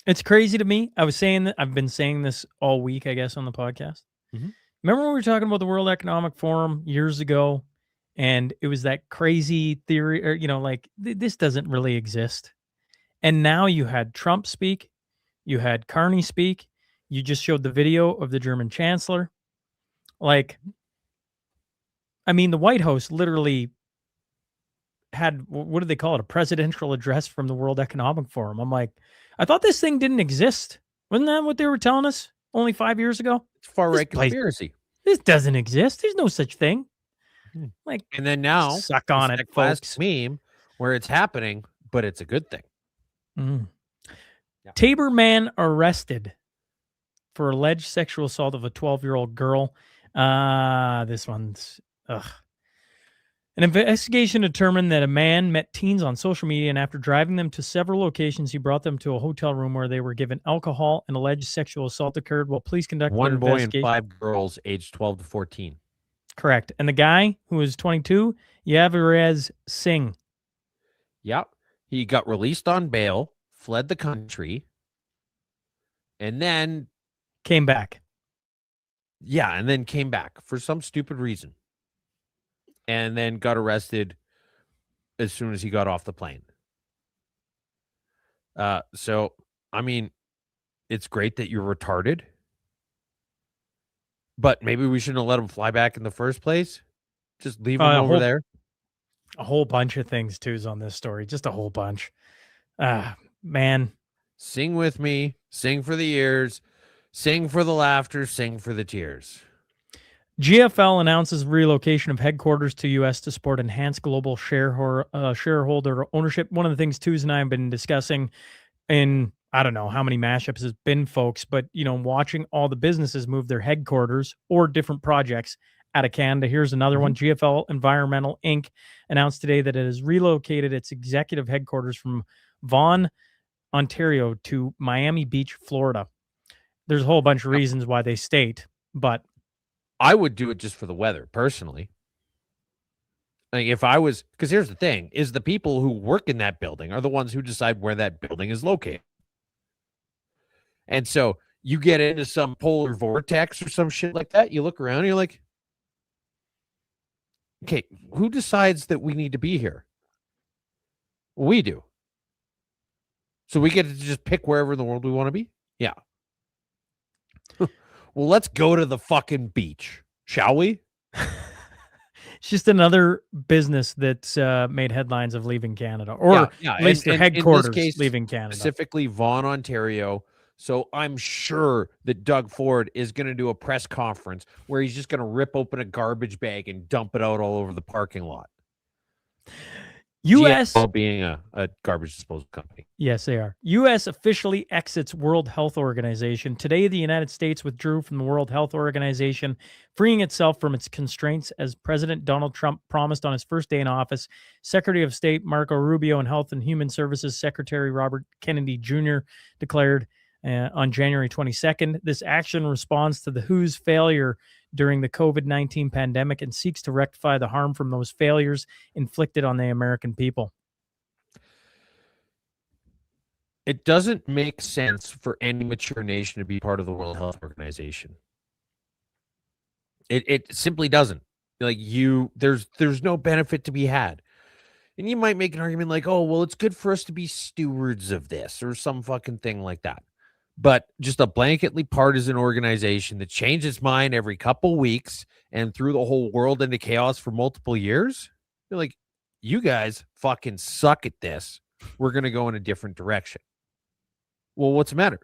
S4: It's crazy to me. I've been saying this all week, I guess, on the podcast.
S3: Mhm.
S4: Remember when we were talking about the World Economic Forum years ago, and it was that crazy theory, or, like this doesn't really exist. And now you had Trump speak, you had Carney speak, you just showed the video of the German chancellor. Like, I mean, the White House literally had, what do they call it? A presidential address from the World Economic Forum. I'm like, I thought this thing didn't exist. Wasn't that what they were telling us only 5 years ago?
S3: It's far-right conspiracy.
S4: This doesn't exist. There's no such thing. Like,
S3: and then now,
S4: suck on it, folks.
S3: Meme where it's happening, but it's a good thing.
S4: Yeah. Tabor man arrested for alleged sexual assault of a 12-year-old girl. This one's An investigation determined that a man met teens on social media, and after driving them to several locations, he brought them to a hotel room where they were given alcohol. And alleged sexual assault occurred while police conducted
S3: one boy and 5 girls aged 12 to 14.
S4: Correct. And the guy who was 22, Yavirez Singh.
S3: Yep. He got released on bail, fled the country, and then
S4: came back.
S3: Yeah, and then came back for some stupid reason. and then got arrested as soon as he got off the plane. So, I mean, it's great that you're retarded, but maybe we shouldn't have let him fly back in the first place. Just leave him over there.
S4: A whole bunch of things too is on this story. Just a whole bunch. Man.
S3: Sing with me. Sing for the ears. Sing for the laughter. Sing for the tears.
S4: GFL announces relocation of headquarters to U.S. to support enhanced global shareholder ownership. One of the things Tuz and I have been discussing in, I don't know how many mashups has been, folks, but, watching all the businesses move their headquarters or different projects out of Canada. Here's another one. GFL Environmental Inc. announced today that it has relocated its executive headquarters from Vaughan, Ontario to Miami Beach, Florida. There's a whole bunch of reasons why they state, but
S3: I would do it just for the weather, personally. Like if I was, because here's the thing, is the people who work in that building are the ones who decide where that building is located. And so you get into some polar vortex or some shit like that, you look around and you're like, okay, who decides that we need to be here? We do. So we get to just pick wherever in the world we want to be? Yeah. Well, let's go to the fucking beach, shall we?
S4: It's just another business that's made headlines of leaving Canada, or at least their headquarters in this case, leaving Canada.
S3: Specifically Vaughan, Ontario. So I'm sure that Doug Ford is going to do a press conference where he's just going to rip open a garbage bag and dump it out all over the parking lot.
S4: U.S.
S3: being a garbage disposal company.
S4: Yes, they are. U.S. officially exits World Health Organization. Today, the United States withdrew from the World Health Organization, freeing itself from its constraints as President Donald Trump promised on his first day in office. Secretary of State Marco Rubio and Health and Human Services Secretary Robert Kennedy Jr. declared on January 22nd. This action responds to the WHO's failure during the COVID-19 pandemic and seeks to rectify the harm from those failures inflicted on the American people.
S3: It doesn't make sense for any mature nation to be part of the World Health Organization. It simply doesn't. Like there's no benefit to be had. And you might make an argument like, oh, well, it's good for us to be stewards of this or some fucking thing like that. But just a blanketly partisan organization that changes its mind every couple weeks and threw the whole world into chaos for multiple years. You're like, you guys fucking suck at this. We're going to go in a different direction. Well, what's the matter?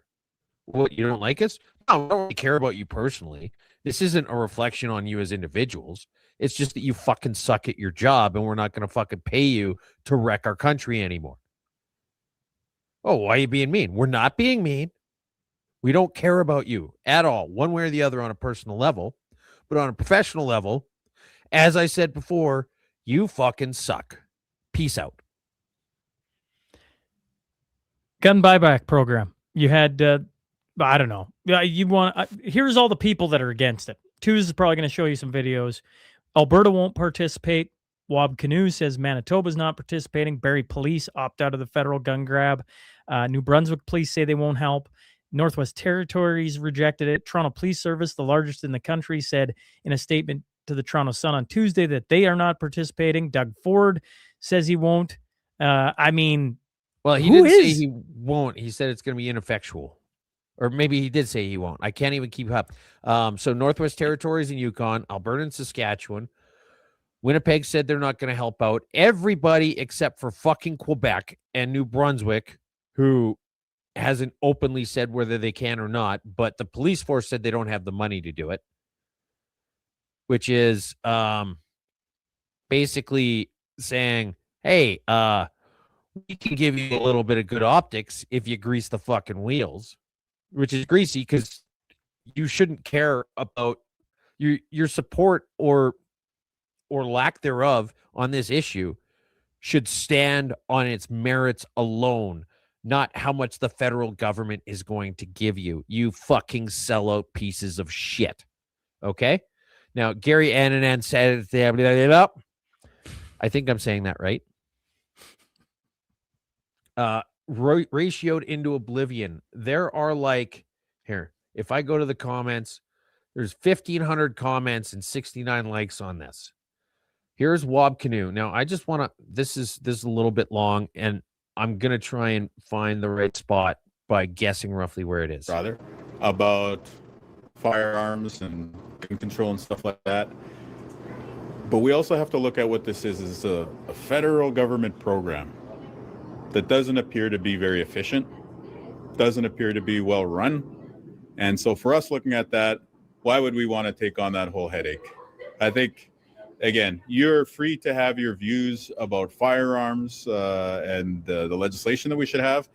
S3: What, you don't like us? No, I don't really care about you personally. This isn't a reflection on you as individuals. It's just that you fucking suck at your job and we're not going to fucking pay you to wreck our country anymore. Oh, why are you being mean? We're not being mean. We don't care about you at all, one way or the other on a personal level. But on a professional level, as I said before, you fucking suck. Peace out.
S4: Gun buyback program. You had, I don't know. You want, here's all the people that are against it. Tuz is probably going to show you some videos. Alberta won't participate. Wab Canoe says Manitoba's not participating. Barrie Police opt out of the federal gun grab. New Brunswick Police say they won't help. Northwest Territories rejected it. Toronto Police Service, the largest in the country, said in a statement to the Toronto Sun on Tuesday that they are not participating. Doug Ford says he won't. I mean,
S3: well, he didn't say he won't. He said it's going to be ineffectual. Or maybe he did say he won't. I can't even keep up. So Northwest Territories and Yukon, Alberta and Saskatchewan. Winnipeg said they're not going to help out. Everybody except for fucking Quebec and New Brunswick, who hasn't openly said whether they can or not, but the police force said they don't have the money to do it, which is basically saying, hey, we can give you a little bit of good optics if you grease the fucking wheels, which is greasy because you shouldn't care about your support or lack thereof on this issue should stand on its merits alone, not how much the federal government is going to give you. You fucking sellout pieces of shit. Okay? Now, Gary Annanan said, I think I'm saying that right. Ratioed into oblivion. There are like, here, if I go to the comments, there's 1,500 comments and 69 likes on this. Here's Wob Canoe. Now, I just want to. This is a little bit long, and I'm gonna try and find the right spot by guessing roughly where it is.
S6: Rather, about firearms and gun control and stuff like that. But we also have to look at what this is. It's a federal government program that doesn't appear to be very efficient, doesn't appear to be well run. And so for us looking at that, why would we want to take on that whole headache? I think, again, you're free to have your views about firearms and the legislation that we should have,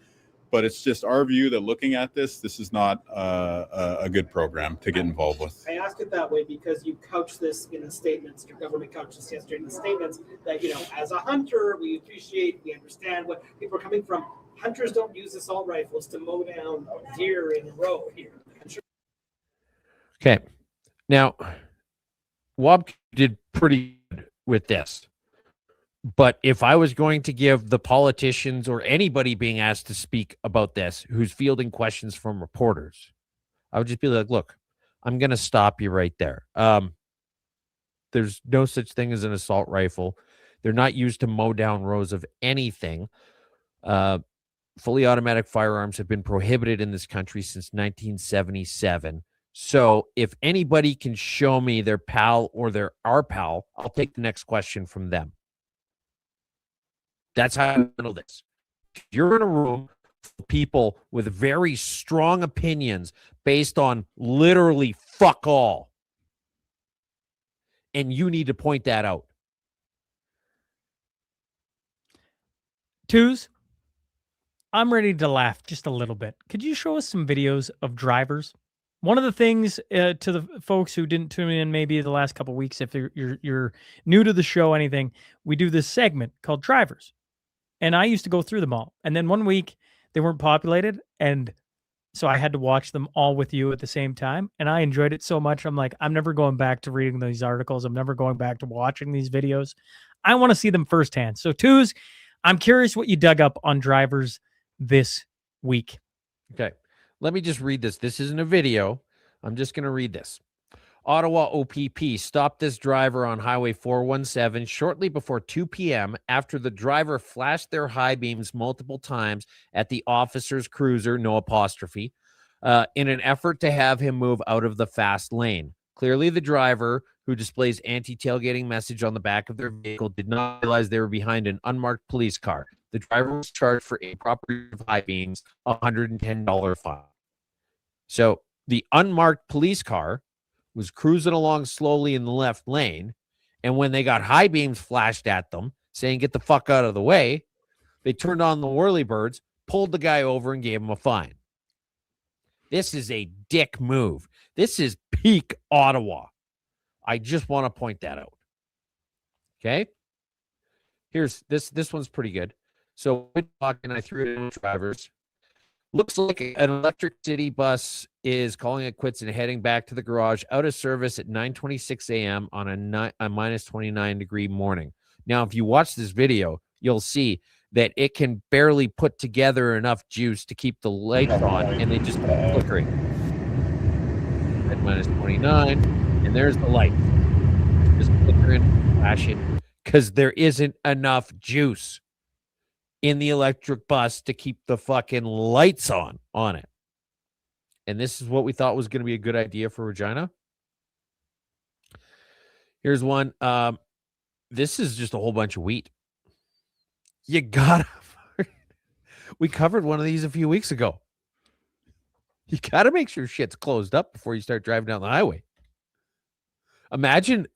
S6: but it's just our view that looking at this is not a good program to get involved with.
S7: I ask it that way because you couch this in the statements, your government couched this yesterday in the statements that, as a hunter, we appreciate, we understand what people are coming from. Hunters don't use assault rifles to mow down deer in a row here.
S3: Okay. Now, Wob did pretty good with this. But if I was going to give the politicians or anybody being asked to speak about this who's fielding questions from reporters, I would just be like, look, I'm going to stop you right there. There's no such thing as an assault rifle. They're not used to mow down rows of anything. Fully automatic firearms have been prohibited in this country since 1977. So if anybody can show me their pal or our pal, I'll take the next question from them. That's how I handle this. You're in a room with people with very strong opinions based on literally fuck all. And you need to point that out.
S4: Twos, I'm ready to laugh just a little bit. Could you show us some videos of drivers? One of the things to the folks who didn't tune in maybe the last couple of weeks, if you're new to the show, anything, we do this segment called Drivers. And I used to go through them all. And then one week they weren't populated. And so I had to watch them all with you at the same time. And I enjoyed it so much. I'm like, I'm never going back to reading these articles. I'm never going back to watching these videos. I want to see them firsthand. So twos, I'm curious what you dug up on drivers this week.
S3: Okay. Let me just read this. This isn't a video. I'm just going to read this. Ottawa OPP stopped this driver on Highway 417 shortly before 2 p.m. after the driver flashed their high beams multiple times at the officer's cruiser, no apostrophe, in an effort to have him move out of the fast lane. Clearly, the driver, who displays anti-tailgating message on the back of their vehicle, did not realize they were behind an unmarked police car. The driver was charged for improper use of high beams, a $110 fine. So the unmarked police car was cruising along slowly in the left lane, and when they got high beams flashed at them, saying, get the fuck out of the way, they turned on the whirly birds, pulled the guy over, and gave him a fine. This is a dick move. This is peak Ottawa. I just want to point that out. Okay? Here's this one's pretty good. So we're talking, I threw it in with drivers. Looks like an electric city bus is calling it quits and heading back to the garage, out of service at 9:26 a.m. on a minus 29 degree morning. Now, if you watch this video, you'll see that it can barely put together enough juice to keep the lights on, and they just keep flickering. At minus 29, and there's the light. Just flickering, flashing, because there isn't enough juice in the electric bus to keep the fucking lights on it. And this is what we thought was going to be a good idea for Regina. Here's one. This is just a whole bunch of wheat. You gotta. We covered one of these a few weeks ago. You gotta make sure shit's closed up before you start driving down the highway. Imagine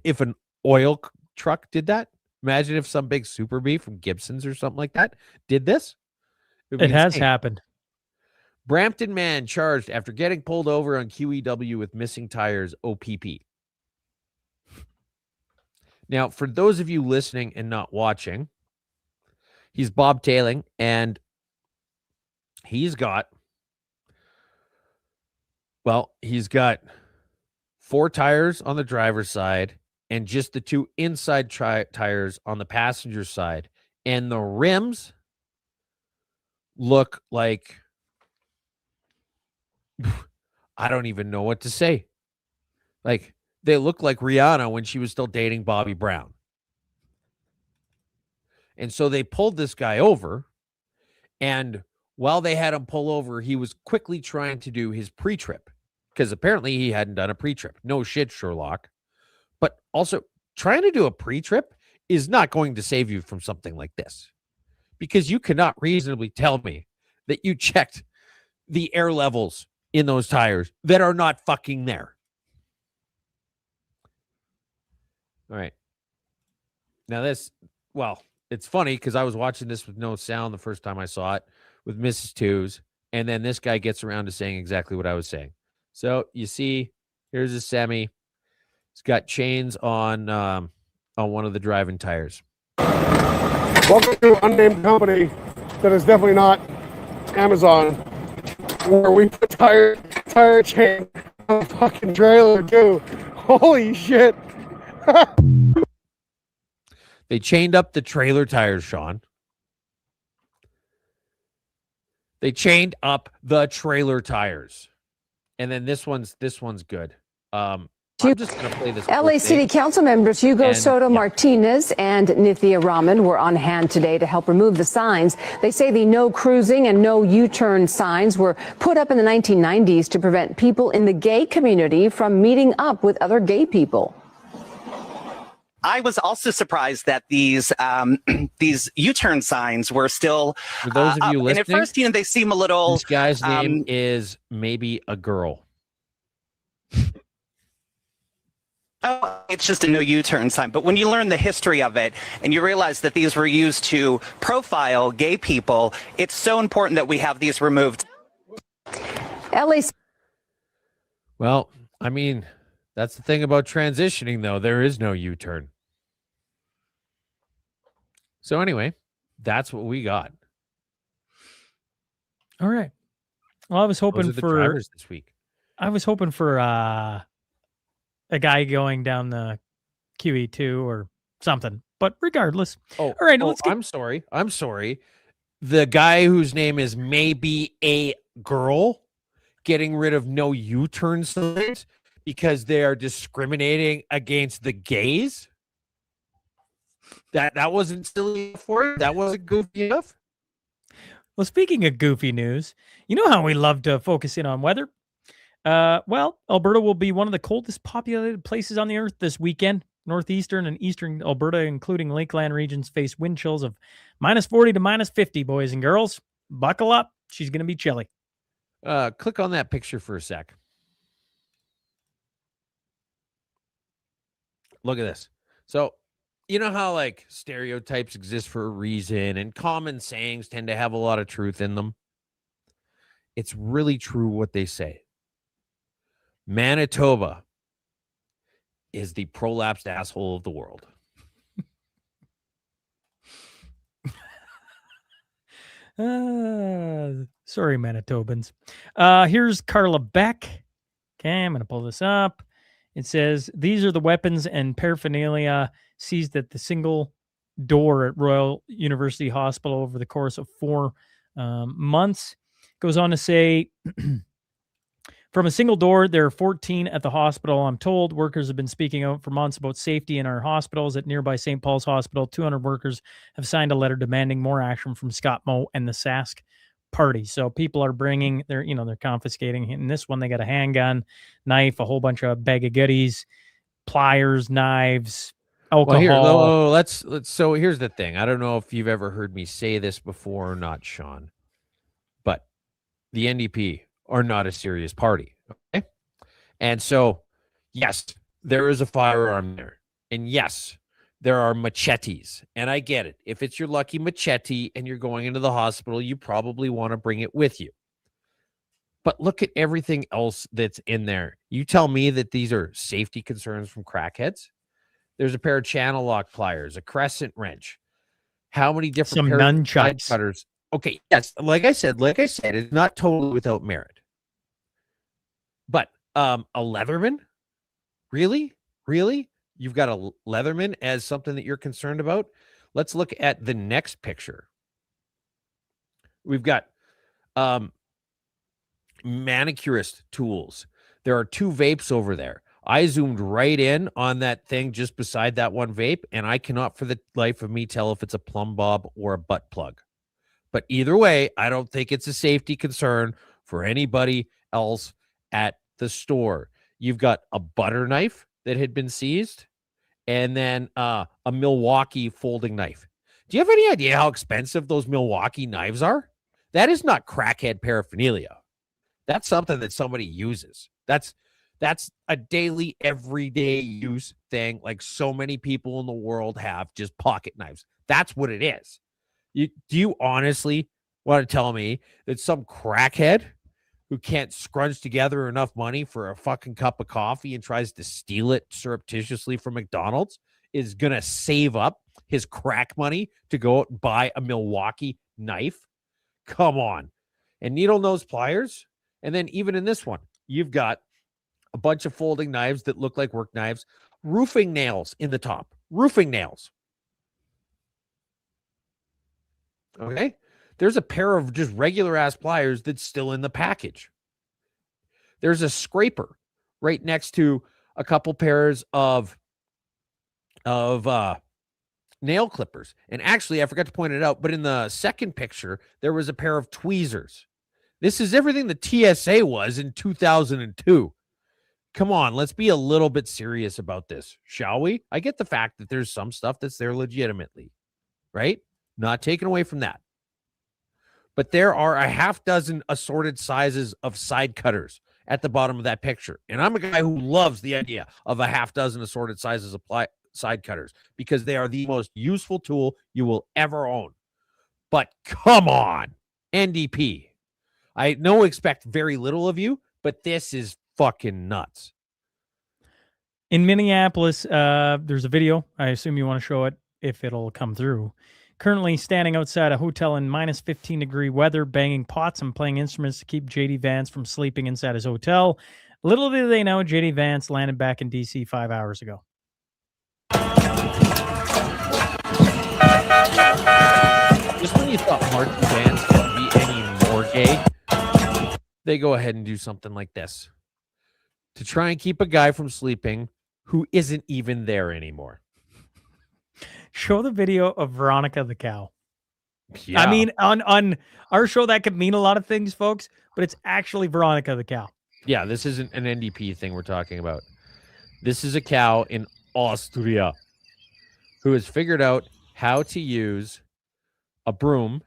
S3: if an oil truck did that. Imagine if some big super bee from Gibson's or something like that did this.
S4: It has happened.
S3: Brampton man charged after getting pulled over on QEW with missing tires, OPP. Now, for those of you listening and not watching, he's bobtailing, and he's got 4 tires on the driver's side and just the 2 inside tires on the passenger side. And the rims look like, I don't even know what to say. Like, they look like Rihanna when she was still dating Bobby Brown. And so they pulled this guy over, and while they had him pull over, he was quickly trying to do his pre-trip because apparently he hadn't done a pre-trip. No shit, Sherlock. But also, trying to do a pre-trip is not going to save you from something like this, because you cannot reasonably tell me that you checked the air levels in those tires that are not fucking there. All right. Now this, well, it's funny because I was watching this with no sound the first time I saw it with Mrs. Twos, and then this guy gets around to saying exactly what I was saying. So you see, here's a semi. It's got chains on one of the driving tires.
S8: Welcome to an unnamed company that is definitely not Amazon, where we put tire chain on a fucking trailer too. Holy shit.
S3: They chained up the trailer tires, Sean. They chained up the trailer tires. And then this one's good. I'm just going to play this.
S9: LA City Council members Hugo Soto Martinez and Nithya Raman were on hand today to help remove the signs. They say the no cruising and no U-turn signs were put up in the 1990s to prevent people in the gay community from meeting up with other gay people.
S10: I was also surprised that these U-turn signs were still
S3: for those of you
S10: up.
S3: listening.
S10: And at first, they seem a little.
S3: This guy's name is maybe a girl.
S10: Oh, it's just a no U-turn sign. But when you learn the history of it and you realize that these were used to profile gay people, it's so important that we have these removed.
S3: Well, I mean, that's the thing about transitioning, though. There is no U-turn. So anyway, that's what we got.
S4: All right. Well, I was hoping
S3: Those are the
S4: for
S3: drivers this week.
S4: I was hoping for a guy going down the QE2 or something. But regardless.
S3: All
S4: right.
S3: I'm sorry. The guy whose name is maybe a girl getting rid of no U-turn signs because they are discriminating against the gays. That wasn't silly for you? That wasn't goofy enough?
S4: Well, speaking of goofy news, you know how we love to focus in on weather? Well, Alberta will be one of the coldest populated places on the earth this weekend. Northeastern and eastern Alberta, including Lakeland regions, face wind chills of -40 to -50, boys and girls. Buckle up. She's going to be chilly.
S3: Click on that picture for a sec. Look at this. So, you know how like stereotypes exist for a reason and common sayings tend to have a lot of truth in them? It's really true what they say. Manitoba is the prolapsed asshole of the world.
S4: Sorry, Manitobans. Here's Carla Beck. Okay, I'm going to pull this up. It says, these are the weapons and paraphernalia seized at the single door at Royal University Hospital over the course of 4 months. Goes on to say, from a single door, there are 14 at the hospital. I'm told workers have been speaking out for months about safety in our hospitals. At nearby St. Paul's Hospital, 200 workers have signed a letter demanding more action from Scott Moe and the Sask party. So people are bringing, they're confiscating. In this one, they got a handgun, knife, a whole bunch of bag of goodies, pliers, knives, alcohol.
S3: Well, so here's the thing. I don't know if you've ever heard me say this before or not, Sean, but the NDP are not a serious party. Okay. And so, yes, there is a firearm there. And yes, there are machetes. And I get it. If it's your lucky machete and you're going into the hospital, you probably want to bring it with you. But look at everything else that's in there. You tell me that these are safety concerns from crackheads? There's a pair of channel lock pliers, a crescent wrench. How many different
S4: some nunchucks
S3: cutters? Okay, yes, like I said, it's not totally without merit. But a Leatherman? Really? You've got a Leatherman as something that you're concerned about? Let's look at the next picture. We've got manicurist tools. There are 2 vapes over there. I zoomed right in on that thing just beside that one vape, and I cannot for the life of me tell if it's a plumb bob or a butt plug. But either way, I don't think it's a safety concern for anybody else at the store. You've got a butter knife that had been seized, and then a Milwaukee folding knife. Do you have any idea how expensive those Milwaukee knives are? That is not crackhead paraphernalia. That's something that somebody uses. That's a daily, everyday use thing, like so many people in the world have, just pocket knives. That's what it is. Do you honestly want to tell me that some crackhead who can't scrunch together enough money for a fucking cup of coffee and tries to steal it surreptitiously from McDonald's is going to save up his crack money to go out and buy a Milwaukee knife? Come on. And needle nose pliers. And then even in this one, you've got a bunch of folding knives that look like work knives, roofing nails in the top, roofing nails. Okay. There's a pair of just regular ass pliers that's still in the package. There's a scraper right next to a couple pairs of nail clippers. And actually, I forgot to point it out, but in the second picture, there was a pair of tweezers. This is everything the TSA was in 2002. Come on, let's be a little bit serious about this, shall we? I get the fact that there's some stuff that's there legitimately, right? Not taken away from that. But there are a half dozen assorted sizes of side cutters at the bottom of that picture. And I'm a guy who loves the idea of a half dozen assorted sizes of side cutters because they are the most useful tool you will ever own. But come on, NDP. I expect very little of you, but this is fucking nuts.
S4: In Minneapolis, there's a video. I assume you want to show it if it'll come through. Currently standing outside a hotel in minus 15-degree weather, banging pots and playing instruments to keep J.D. Vance from sleeping inside his hotel. Little do they know, J.D. Vance landed back in D.C. 5 hours ago.
S3: Just when you thought Martin Vance could be any more gay, they go ahead and do something like this to try and keep a guy from sleeping who isn't even there anymore.
S4: Show the video of Veronica the cow.
S3: Yeah.
S4: I mean, on our show, that could mean a lot of things, folks, but it's actually Veronica the cow.
S3: Yeah, this isn't an NDP thing we're talking about. This is a cow in Austria who has figured out how to use a broom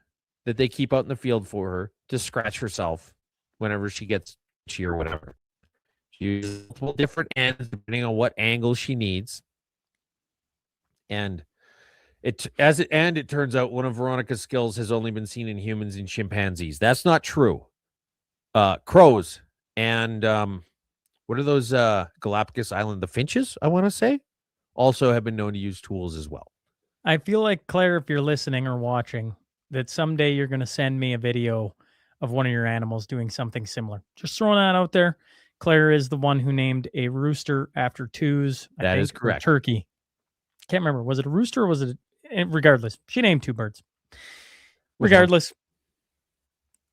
S3: that they keep out in the field for her to scratch herself whenever she gets itchy or whatever. She uses multiple different ends depending on what angle she needs. And it turns out one of Veronica's skills has only been seen in humans and chimpanzees. That's not true. Crows and what are those Galapagos Island, the finches, I want to say, also have been known to use tools as well.
S4: I feel like, Claire, if you're listening or watching, that someday you're going to send me a video of one of your animals doing something similar. Just throwing that out there. Claire is the one who named a rooster after twos.
S3: That is correct.
S4: Turkey. Can't remember. Was it a rooster or was it? Regardless, she named two birds. Regardless,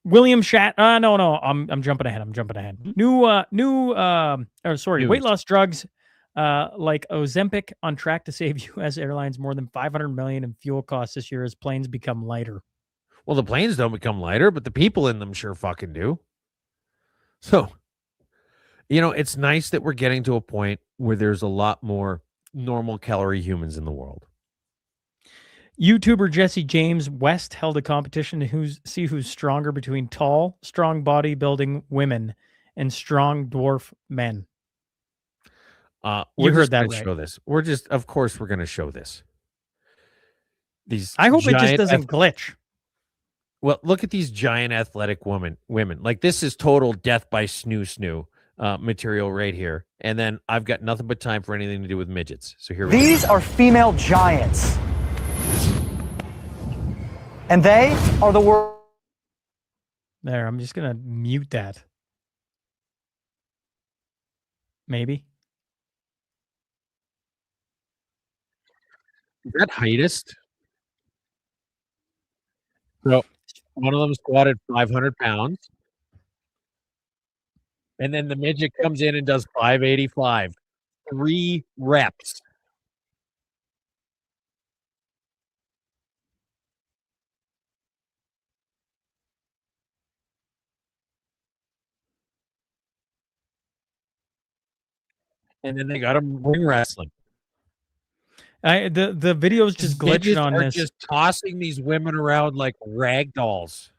S4: William Shat. No. I'm jumping ahead. Weight loss drugs like Ozempic on track to save U.S. airlines more than $500 million in fuel costs this year as planes become lighter.
S3: Well, the planes don't become lighter, but the people in them sure fucking do. So, it's nice that we're getting to a point where there's a lot more normal calorie humans in the world.
S4: YouTuber Jesse James West held a competition to see who's stronger between tall, strong bodybuilding women and strong dwarf men.
S3: You
S4: heard that right.
S3: Show this. Of course, we're going to show this.
S4: I hope it just doesn't glitch.
S3: Well, look at these giant athletic women. Like, this is total death by snoo material right here. And then I've got nothing but time for anything to do with midgets. So here we go.
S11: These are female giants. And they are the world.
S4: There, I'm just going to mute that. Maybe.
S3: Is that heightist? So one of them squatted 500 pounds. And then the midget comes in and does 585. 3 reps. And then they got them ring wrestling.
S4: The video's just glitching
S3: Midgets
S4: on
S3: are
S4: this.
S3: just tossing these women around like rag dolls.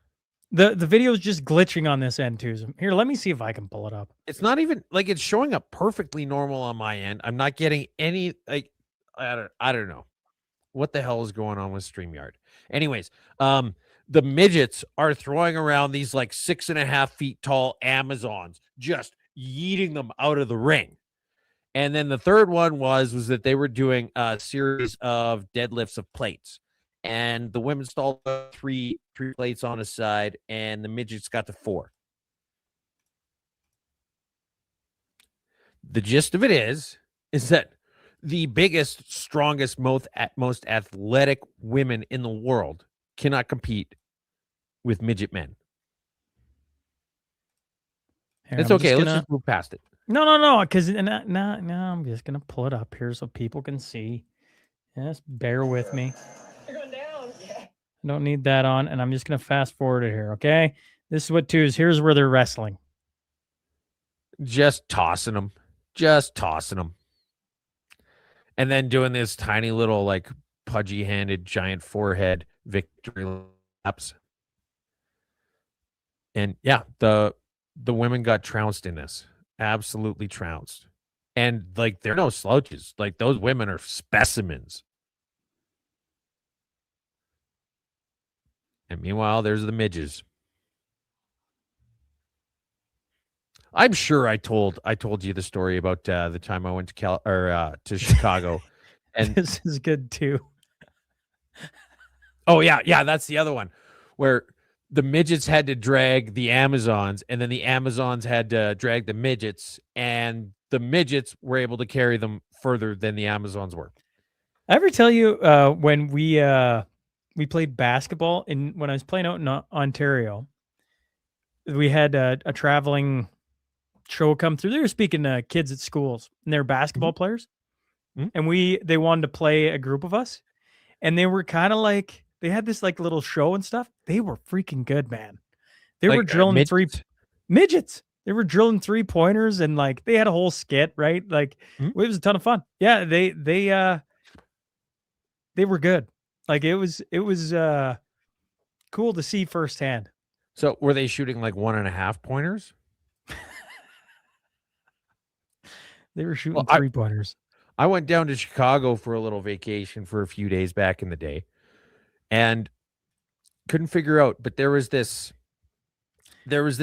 S4: The video's just glitching on this end too. So here, let me see if I can pull it up.
S3: It's not even like it's showing up perfectly normal on my end. I'm not getting any like I don't know what the hell is going on with StreamYard. Anyways, the midgets are throwing around these like 6.5 feet tall Amazons, just yeeting them out of the ring. And then the third one was that they were doing a series of deadlifts of plates. And the women stalled three plates on a side, and the midgets got to 4. The gist of it is that the biggest, strongest, most athletic women in the world cannot compete with midget men.
S4: Here,
S3: It's okay. Let's just move past it.
S4: No, because now I'm just gonna pull it up here so people can see. Just bear with me. You're going down. I don't need that on, and I'm just gonna fast forward it here. Okay, this is what 2 is. Here's where they're wrestling.
S3: Just tossing them, and then doing this tiny little like pudgy-handed, giant forehead victory laps. And yeah, the women got trounced in this. Absolutely trounced. And like they're no slouches. Like those women are specimens. And meanwhile, there's the midges. I'm sure I told you the story about the time I went to to Chicago. And
S4: This is good too.
S3: Oh yeah, that's the other one where the midgets had to drag the Amazons, and then the Amazons had to drag the midgets, and the midgets were able to carry them further than the Amazons were.
S4: I ever tell you when we played basketball when I was playing out in Ontario, we had a traveling show come through. They were speaking to kids at schools, and they're basketball players, and they wanted to play a group of us, and they were kind of like they had this like little show and stuff. They were freaking good, man. They were drilling midgets. They were drilling 3-pointers, and like they had a whole skit, right? Like it was a ton of fun. Yeah, they were good. Like it was cool to see firsthand.
S3: So were they shooting like 1.5 pointers?
S4: They were shooting 3-pointers.
S3: I went down to Chicago for a little vacation for a few days back in the day, and couldn't figure out, but there was this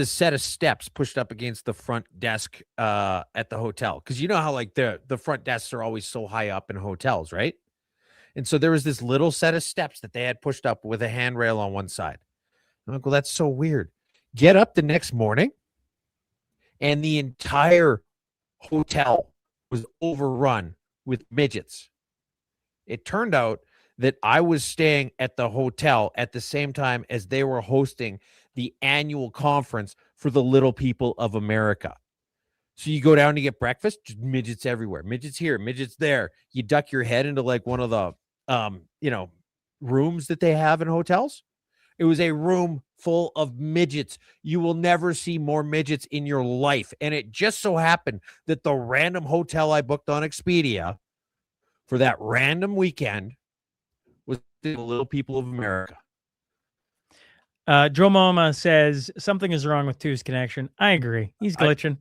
S3: set of steps pushed up against the front desk at the hotel, because you know how like the front desks are always so high up in hotels, right? And so there was this little set of steps that they had pushed up with a handrail on one side. I'm like, well, that's so weird. Get up the next morning, and the entire hotel was overrun with midgets. It turned out that I was staying at the hotel at the same time as they were hosting the annual conference for the Little People of America. So you go down to get breakfast, just midgets everywhere. Midgets here, midgets there. You duck your head into like one of the rooms that they have in hotels. It was a room full of midgets. You will never see more midgets in your life. And it just so happened that the random hotel I booked on Expedia for that random weekend was the Little People of America.
S4: Joe Mama says something is wrong with Two's connection. I agree. He's glitching.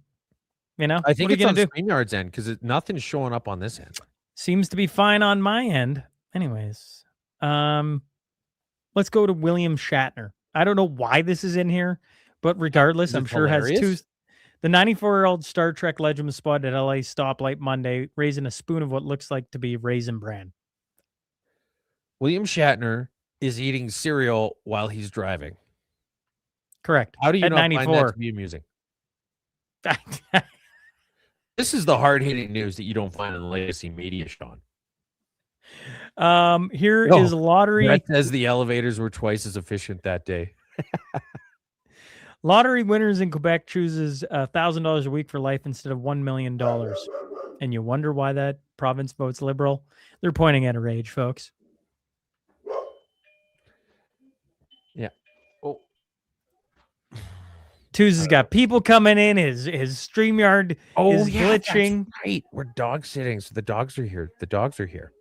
S3: I think it's on StreamYard's end because nothing's showing up on this end.
S4: Seems to be fine on my end. Anyways, let's go to William Shatner. I don't know why this is in here, but regardless, I'm sure
S3: hilarious?
S4: has 2. The 94-year-old Star Trek legend was spotted at LA stoplight Monday, raising a spoon of what looks like to be raisin bran.
S3: William Shatner is eating cereal while he's driving.
S4: Correct.
S3: How do you
S4: at
S3: not
S4: 94.
S3: find that to be amusing? This is the hard-hitting news that you don't find in the legacy media, Sean.
S4: Here is lottery.
S3: That says the elevators were twice as efficient that day.
S4: Lottery winners in Quebec chooses $1,000 a week for life instead of $1 million. and you wonder why that province votes Liberal, they're pointing at her age, folks.
S3: Yeah. Oh,
S4: Two's has got people coming in. His StreamYard is glitching.
S3: That's right. We're dog sitting, so the dogs are here. The dogs are here.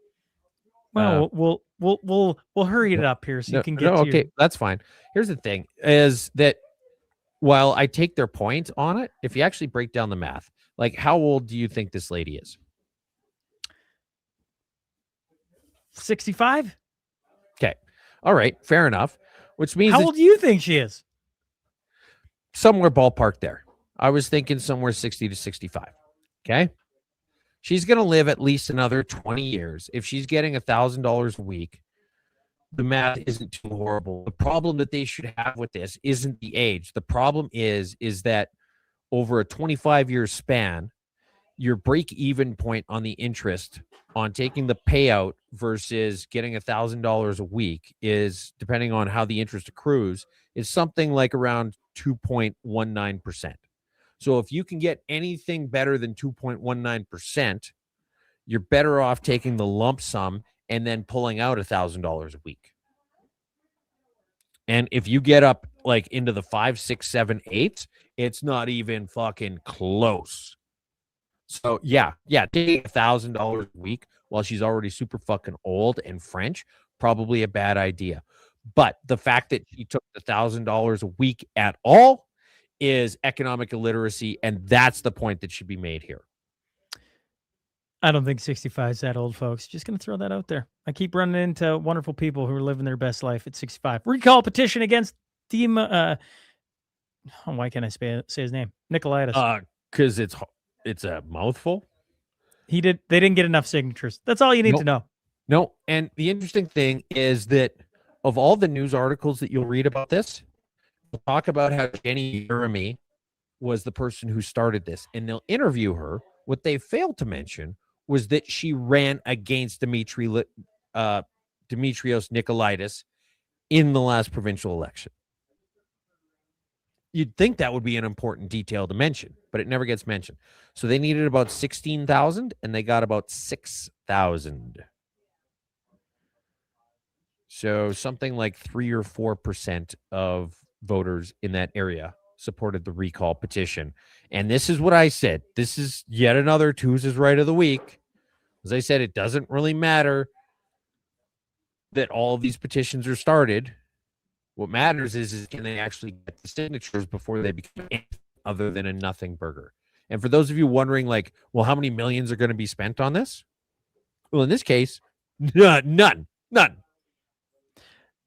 S4: Well, we'll hurry it up here so you can get to
S3: okay,
S4: your...
S3: that's fine. Here's the thing: is that while I take their point on it, if you actually break down the math, like how old do you think this lady is?
S4: 65.
S3: Okay, all right, fair enough. Which means
S4: how old do you think she is?
S3: Somewhere ballpark there. I was thinking somewhere 60 to 65. Okay. She's going to live at least another 20 years. If she's getting $1,000 a week, the math isn't too horrible. The problem that they should have with this isn't the age. The problem is that over a 25-year span, your break-even point on the interest on taking the payout versus getting $1,000 a week is, depending on how the interest accrues, is something like around 2.19%. So if you can get anything better than 2.19%, you're better off taking the lump sum and then pulling out $1,000 a week. And if you get up like into the 5, 6, 7, 8, it's not even fucking close. So yeah, taking $1,000 a week while she's already super fucking old and French, probably a bad idea. But the fact that she took the $1,000 a week at all is economic illiteracy, and that's the point that should be made here.
S4: I don't think 65 is that old, folks. Just going to throw that out there. I keep running into wonderful people who are living their best life at 65. Recall petition against why can't I say his name? Nicolaitis.
S3: Because it's a mouthful.
S4: They didn't get enough signatures. That's all you need to know.
S3: No, and the interesting thing is that of all the news articles that you'll read about this, they'll talk about how Jenny Jeremy was the person who started this, and they'll interview her. What they failed to mention was that she ran against Dimitrios Nicolaitis in the last provincial election. You'd think that would be an important detail to mention, but it never gets mentioned. So they needed about 16,000, and they got about 6,000. So something like 3 or 4% of voters in that area supported the recall petition. And this is what I said. This is yet another Tuesday's right of the week. As I said, it doesn't really matter that all of these petitions are started. What matters is can they actually get the signatures before they become anything other than a nothing burger. And for those of you wondering, like, well, how many millions are going to be spent on this? Well, in this case, none.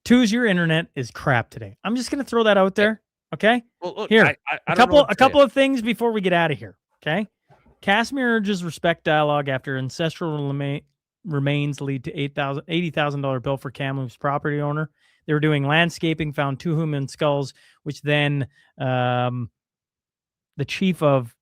S4: Two's, your internet is crap today. I'm just going to throw that out there. Okay.
S3: Well, look,
S4: here,
S3: I
S4: a couple of things before we get out of here. Okay. Casimir urges respect dialogue after ancestral remains lead to $80,000 bill for Kamloops property owner. They were doing landscaping, found 2 human skulls, which then the chief of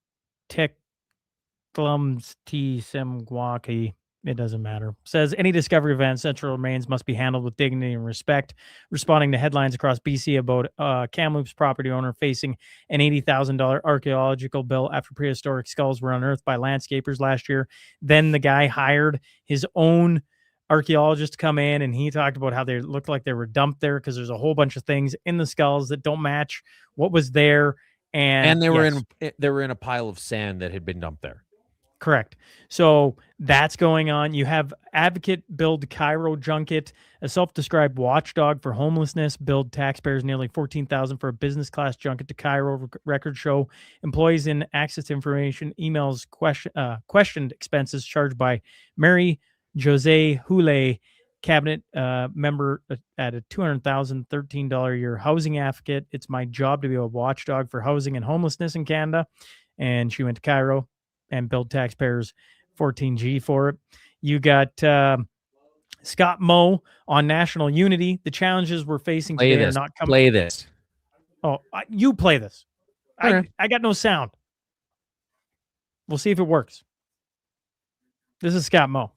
S4: Teklums T. Semgwaki, it doesn't matter, says any discovery of ancestral remains must be handled with dignity and respect, responding to headlines across BC about Kamloops property owner facing an $80,000 archaeological bill after prehistoric skulls were unearthed by landscapers last year. Then the guy hired his own archaeologist to come in, and he talked about how they looked like they were dumped there because there's a whole bunch of things in the skulls that don't match what was there. And
S3: they were in a pile of sand that had been dumped there.
S4: Correct. So that's going on. You have advocate build Cairo junket, a self-described watchdog for homelessness, build taxpayers nearly $14,000 for a business class junket to Cairo record show. Employees in access to information, emails questioned expenses charged by Mary Jose Hule, cabinet member at a $200,000 $13 a year housing advocate. It's my job to be a watchdog for housing and homelessness in Canada. And she went to Cairo and billed taxpayers $14,000 for it. You got Scott Moe on national unity. The challenges we're facing today are not coming.
S3: Play this.
S4: Oh, you play this.
S3: Okay.
S4: I got no sound. We'll see if it works. This is Scott Moe.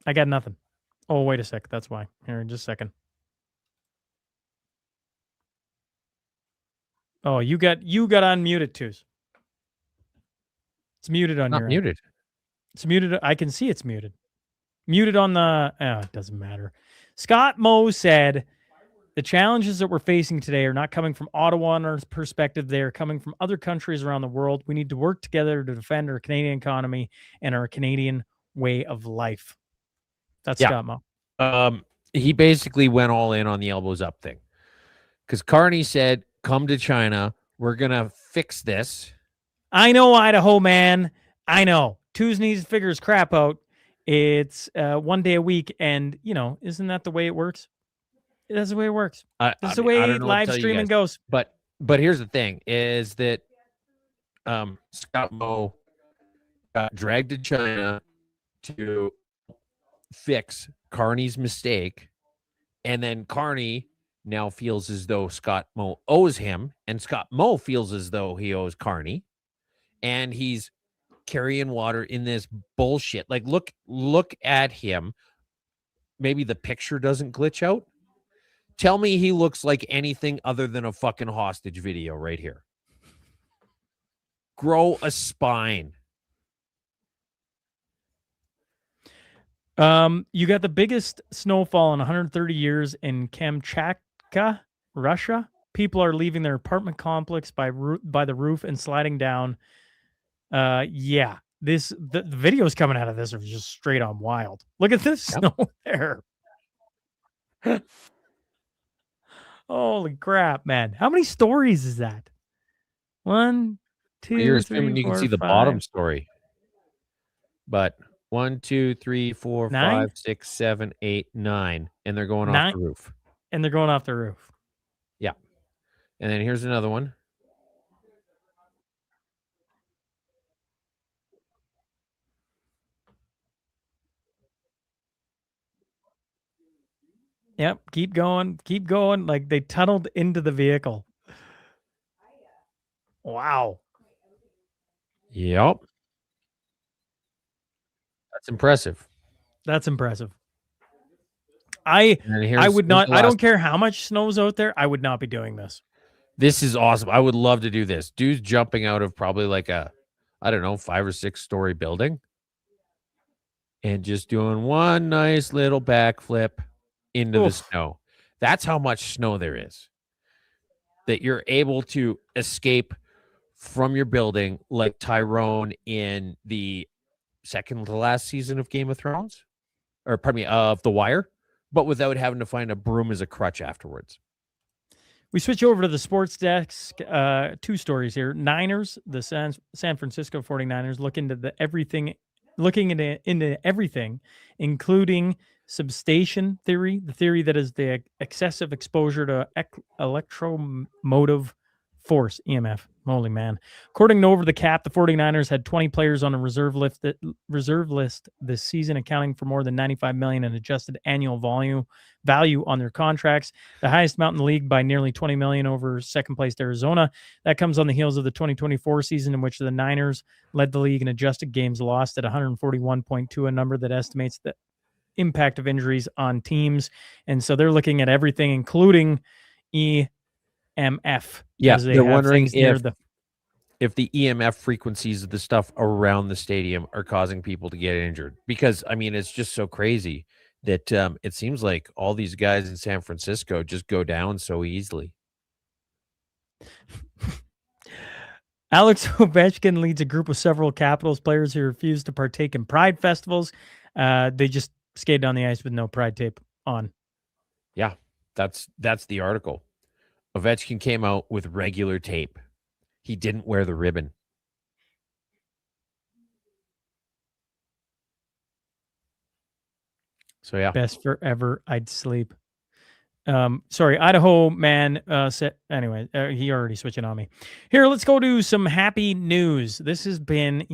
S4: I got nothing. Oh, wait a sec. That's why. Here, in just a second. Oh, you got unmuted, Twos. It's muted on
S3: Not
S4: your end.
S3: muted.
S4: It's muted. I can see it's muted. Muted on the. It doesn't matter. Scott Moe said the challenges that we're facing today are not coming from Ottawa on our perspective. They are coming from other countries around the world. We need to work together to defend our Canadian economy and our Canadian way of life. That's Scott Moe.
S3: He basically went all in on the elbows up thing. Because Carney said, come to China. We're going to fix this.
S4: I know, Idaho, man. I know. Twos needs to figure his crap out. It's 1 day a week. And, isn't that the way it works? That's the way it works. That's the way live streaming goes.
S3: But here's the thing is that Scott Moe got dragged to China to fix Carney's mistake. And then Carney now feels as though Scott Moe owes him. And Scott Moe feels as though he owes Carney. And he's carrying water in this bullshit. Like, look at him. Maybe the picture doesn't glitch out. Tell me he looks like anything other than a fucking hostage video right here. Grow a spine.
S4: You got the biggest snowfall in 130 years in Kamchatka, Russia. People are leaving their apartment complex by the roof and sliding down. The videos coming out of this are just straight on wild. Look at this snow there. Holy crap, man. How many stories is that? 1, 2,
S3: You're
S4: 3,
S3: assuming you
S4: 4,
S3: can see the
S4: 5.
S3: bottom story. But 1, 2, 3, 4,
S4: 9?
S3: 5, 6, 7, 8, 9. And they're going
S4: 9?
S3: off the roof.
S4: And they're going off the roof.
S3: Yeah. And then here's another one.
S4: Yep, keep going. Like they tunneled into the vehicle. Wow.
S3: Yep. That's impressive.
S4: I would not. I don't care how much snow's out there. I would not be doing this.
S3: This is awesome. I would love to do this. Dude's jumping out of probably like a, 5 or 6 story building and just doing one nice little backflip into the snow. That's how much snow there is. That you're able to escape from your building like Tyrone in the second to last season of Game of Thrones, or pardon me, of The Wire, but without having to find a broom as a crutch afterwards.
S4: We switch over to the sports desk. 2 stories here. Niners, the San Francisco 49ers, looking into everything, including substation theory, the theory that is the excessive exposure to electromotive force, EMF. Holy man. According to Over the Cap, the 49ers had 20 players on a reserve list this season, accounting for more than $95 million in adjusted annual value on their contracts, the highest amount in the league by nearly $20 million over second-placed Arizona. That comes on the heels of the 2024 season, in which the Niners led the league in adjusted games lost at 141.2, a number that estimates the impact of injuries on teams. And so they're looking at everything, including EMF.
S3: Yeah, they're wondering if the EMF frequencies of the stuff around the stadium are causing people to get injured. Because, I mean, it's just so crazy that it seems like all these guys in San Francisco just go down so easily.
S4: Alex Ovechkin leads a group of several Capitals players who refuse to partake in Pride festivals. They just skated on the ice with no Pride tape on.
S3: Yeah, that's the article. Ovechkin came out with regular tape. He didn't wear the ribbon. So yeah,
S4: best forever. I'd sleep. Sorry, Idaho man. Anyway, he already switching on me. Here, let's go to some happy news. This has been,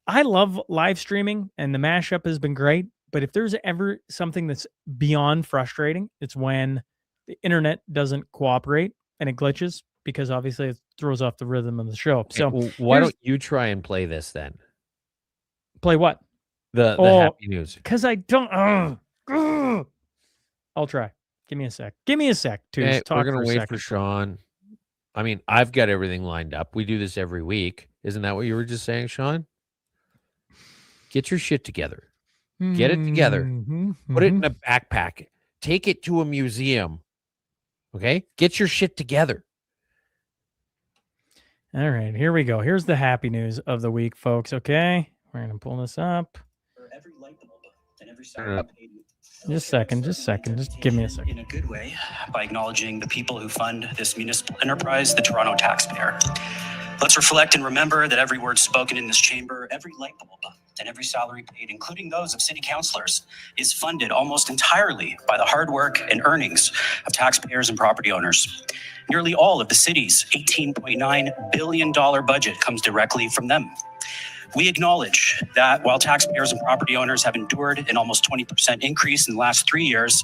S4: I love live streaming, and the mashup has been great. But if there's ever something that's beyond frustrating, it's when the internet doesn't cooperate and it glitches, because obviously it throws off the rhythm of the show. So
S3: why don't you try and play this then?
S4: Play what?
S3: The happy news.
S4: Because I don't. I'll try. Give me a sec. Too.
S3: Okay, we're gonna wait for Sean. I mean, I've got everything lined up. We do this every week. Isn't that what you were just saying, Sean? Get your shit together. Get it together.
S4: Mhm,
S3: Put it
S4: mhm.
S3: in a backpack. Take it to a museum. Okay? Get your shit together.
S4: All right, here we go. Here's the happy news of the week, folks. Okay, we're gonna pull this up. Just a second. Just give me a second.
S12: In a good way, by acknowledging the people who fund this municipal enterprise, the Toronto taxpayer. Let's reflect and remember that every word spoken in this chamber, every light bulb, and every salary paid, including those of city councillors, is funded almost entirely by the hard work and earnings of taxpayers and property owners. Nearly all of the city's $18.9 billion budget comes directly from them. We acknowledge that while taxpayers and property owners have endured an almost 20% increase in the last 3 years,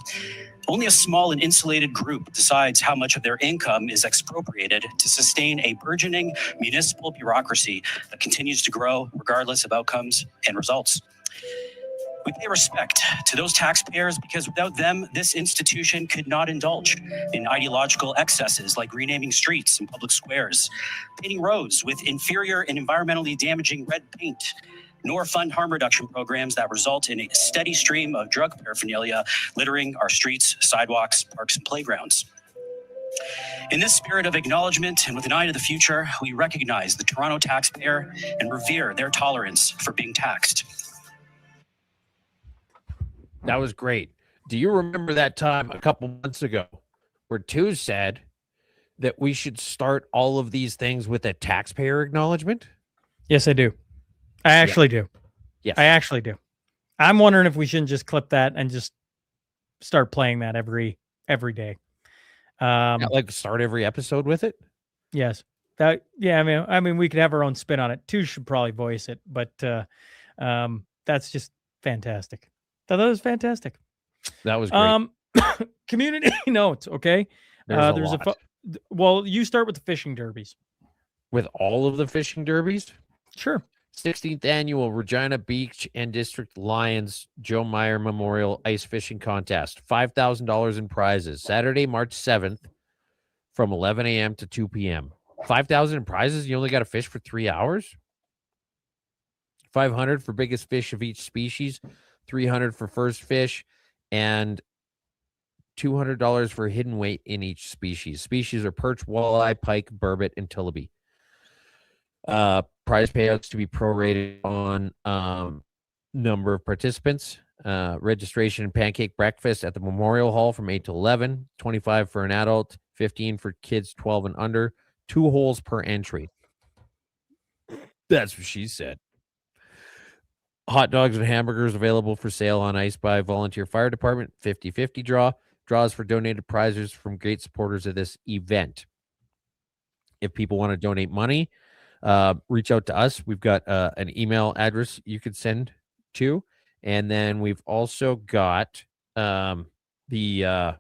S12: only a small and insulated group decides how much of their income is expropriated to sustain a burgeoning municipal bureaucracy that continues to grow regardless of outcomes and results. We pay respect to those taxpayers because without them, this institution could not indulge in ideological excesses like renaming streets and public squares, painting roads with inferior and environmentally damaging red paint, nor fund harm reduction programs that result in a steady stream of drug paraphernalia littering our streets, sidewalks, parks, and playgrounds. In this spirit of acknowledgement and with an eye to the future, we recognize the Toronto taxpayer and revere their tolerance for being taxed.
S3: That was great. Do you remember that time a couple months ago where Tu said that we should start all of these things with a taxpayer acknowledgement?
S4: Yes, I do. I actually do.
S3: Yes.
S4: I actually do. I'm wondering if we shouldn't just clip that and just start playing that every day.
S3: Like start every episode with it?
S4: Yes. I mean, we could have our own spin on it. Tu should probably voice it, but that's just fantastic. That was fantastic.
S3: That was great.
S4: Community notes, okay?
S3: There's a lot.
S4: Well, you start with the fishing derbies.
S3: With all of the fishing derbies?
S4: Sure.
S3: 16th annual Regina Beach and District Lions Joe Meyer Memorial Ice Fishing Contest. $5,000 in prizes. Saturday, March 7th from 11 a.m. to 2 p.m. 5,000 in prizes? You only got to fish for 3 hours? 500 for biggest fish of each species. 300 for first fish, and $200 for hidden weight in each species. Species are perch, walleye, pike, burbot, and tilapia. Prize payouts to be prorated on number of participants. Registration and pancake breakfast at the Memorial Hall from 8 to 11. 25 for an adult, 15 for kids 12 and under. 2 holes per entry. That's what she said. Hot dogs and hamburgers available for sale on ice by volunteer fire department. 50-50 draw. Draws for donated prizes from great supporters of this event. If people want to donate money, reach out to us. We've got an email address you could send to. And then we've also got the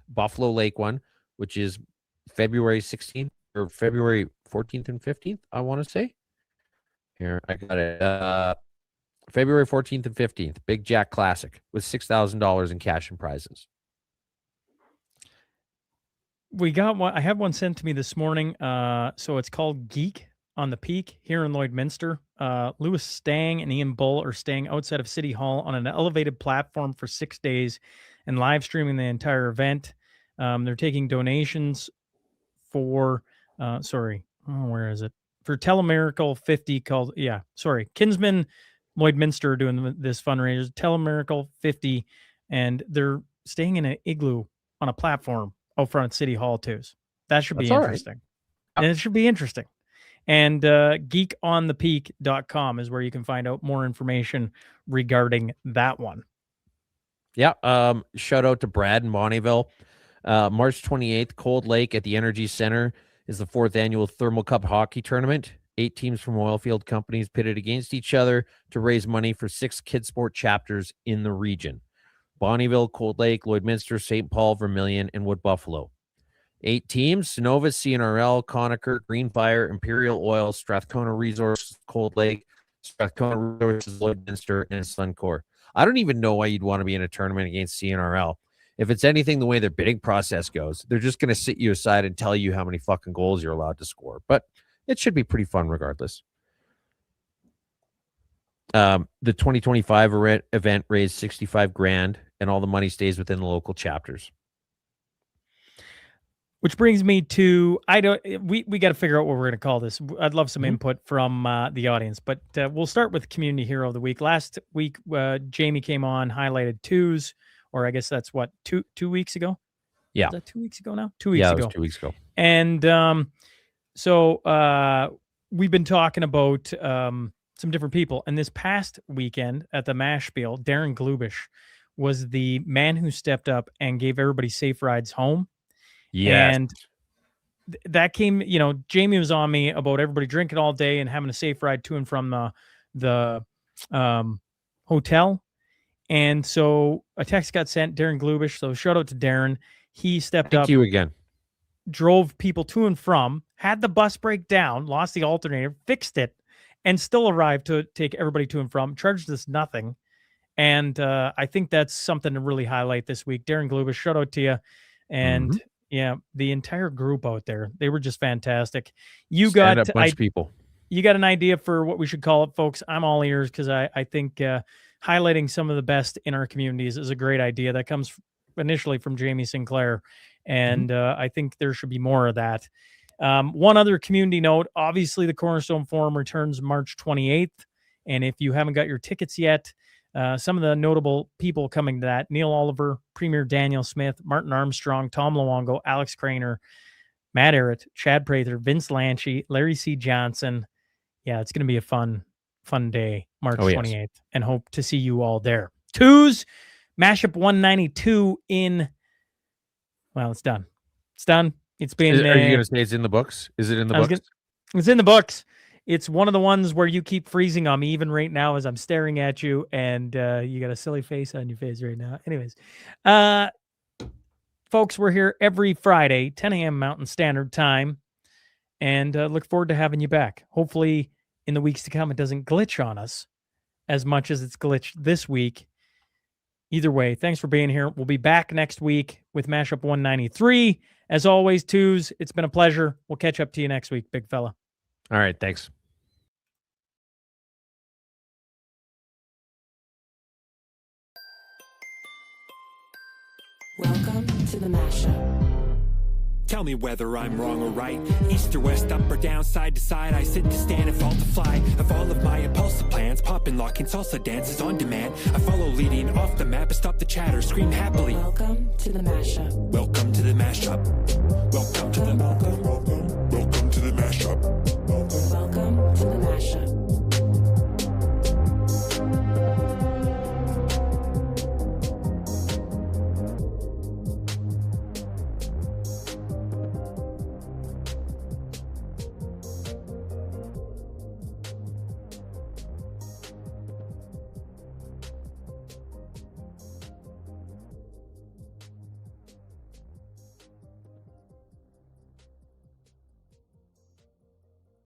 S3: Buffalo Lake one, which is February 16th or February 14th and 15th, I want to say. Here, I got it. February 14th and 15th, Big Jack Classic with $6,000 in cash and prizes.
S4: We got one. I have one sent to me this morning. So it's called Geek on the Peak here in Lloydminster. Louis Stang and Ian Bull are staying outside of City Hall on an elevated platform for 6 days and live streaming the entire event. They're taking donations for, where is it? For Telemiracle 50 called, Kinsman Lloydminster are doing this fundraiser, Telemiracle 50, and they're staying in an igloo on a platform out front of City Hall too. So that should be interesting. And it should be interesting. And geekonthepeak.com is where you can find out more information regarding that one.
S3: Yeah. Shout out to Brad in Bonnyville. March 28th, Cold Lake at the Energy Center is the 4th annual Thermal Cup hockey tournament. 8 teams from oilfield companies pitted against each other to raise money for 6 kid sport chapters in the region. Bonnyville, Cold Lake, Lloydminster, St. Paul, Vermilion, and Wood Buffalo. 8 teams: Synovus, CNRL, Conacher, Greenfire, Imperial Oil, Strathcona Resources, Cold Lake, Strathcona Resources, Lloydminster, and Suncor. I don't even know why you'd want to be in a tournament against CNRL. if it's anything the way their bidding process goes, they're just going to sit you aside and tell you how many fucking goals you're allowed to score. But it should be pretty fun regardless. The 2025 event raised 65 grand, and all the money stays within the local chapters.
S4: Which brings me to, we got to figure out what we're going to call this. I'd love some input from the audience, but we'll start with Community Hero of the Week. Last week, Jamie came on, highlighted twos, or I guess that's what, two weeks ago?
S3: Yeah.
S4: Is that 2 weeks ago now? 2 weeks ago.
S3: Yeah, it was 2 weeks ago.
S4: And so we've been talking about some different people. And this past weekend at the Mashspiel, Darren Glubish was the man who stepped up and gave everybody safe rides home.
S3: Yeah.
S4: And that came, Jamie was on me about everybody drinking all day and having a safe ride to and from the hotel. And so a text got sent, Darren Glubish. So shout out to Darren. He stepped up.
S3: Thank you again.
S4: Drove people to and from, had the bus break down, lost the alternator, fixed it, and still arrived to take everybody to and from, charged us nothing. And I think that's something to really highlight this week. Darren Glubish, shout out to you. And yeah, the entire group out there, they were just fantastic. You got
S3: a bunch of people.
S4: You got an idea for what we should call it, folks? I'm all ears, because I think highlighting some of the best in our communities is a great idea. That comes initially from Jamie Sinclair. And I think there should be more of that. One other community note, obviously the Cornerstone Forum returns March 28th. And if you haven't got your tickets yet, some of the notable people coming to that: Neil Oliver, Premier Daniel Smith, Martin Armstrong, Tom Luongo, Alex Craner, Matt Arrett, Chad Prather, Vince Lanchi, Larry C. Johnson. Yeah, it's going to be a fun day, March 28th, and hope to see you all there. Twos, Mashup 192 in... Well, it's done. It's done. It's been...
S3: Are you going to say it's in the books? Is it in the books?
S4: It's in the books. It's one of the ones where you keep freezing on me even right now as I'm staring at you, and you got a silly face on your face right now. Anyways, folks, we're here every Friday, 10 a.m. Mountain Standard Time, and look forward to having you back. Hopefully, in the weeks to come, it doesn't glitch on us as much as it's glitched this week. Either way, thanks for being here. We'll be back next week with Mashup 193. As always, twos, it's been a pleasure. We'll catch up to you next week, big fella.
S3: All right, thanks.
S1: Welcome to the Mashup.
S2: Tell me whether I'm wrong or right. East or west, up or down, side to side. I sit to stand and fall to fly. Of all of my impulsive plans, popping, locking, salsa dances on demand. I follow leading off the map and stop the chatter, scream happily.
S1: Welcome to the Mashup.
S2: Welcome to the mashup. Welcome to the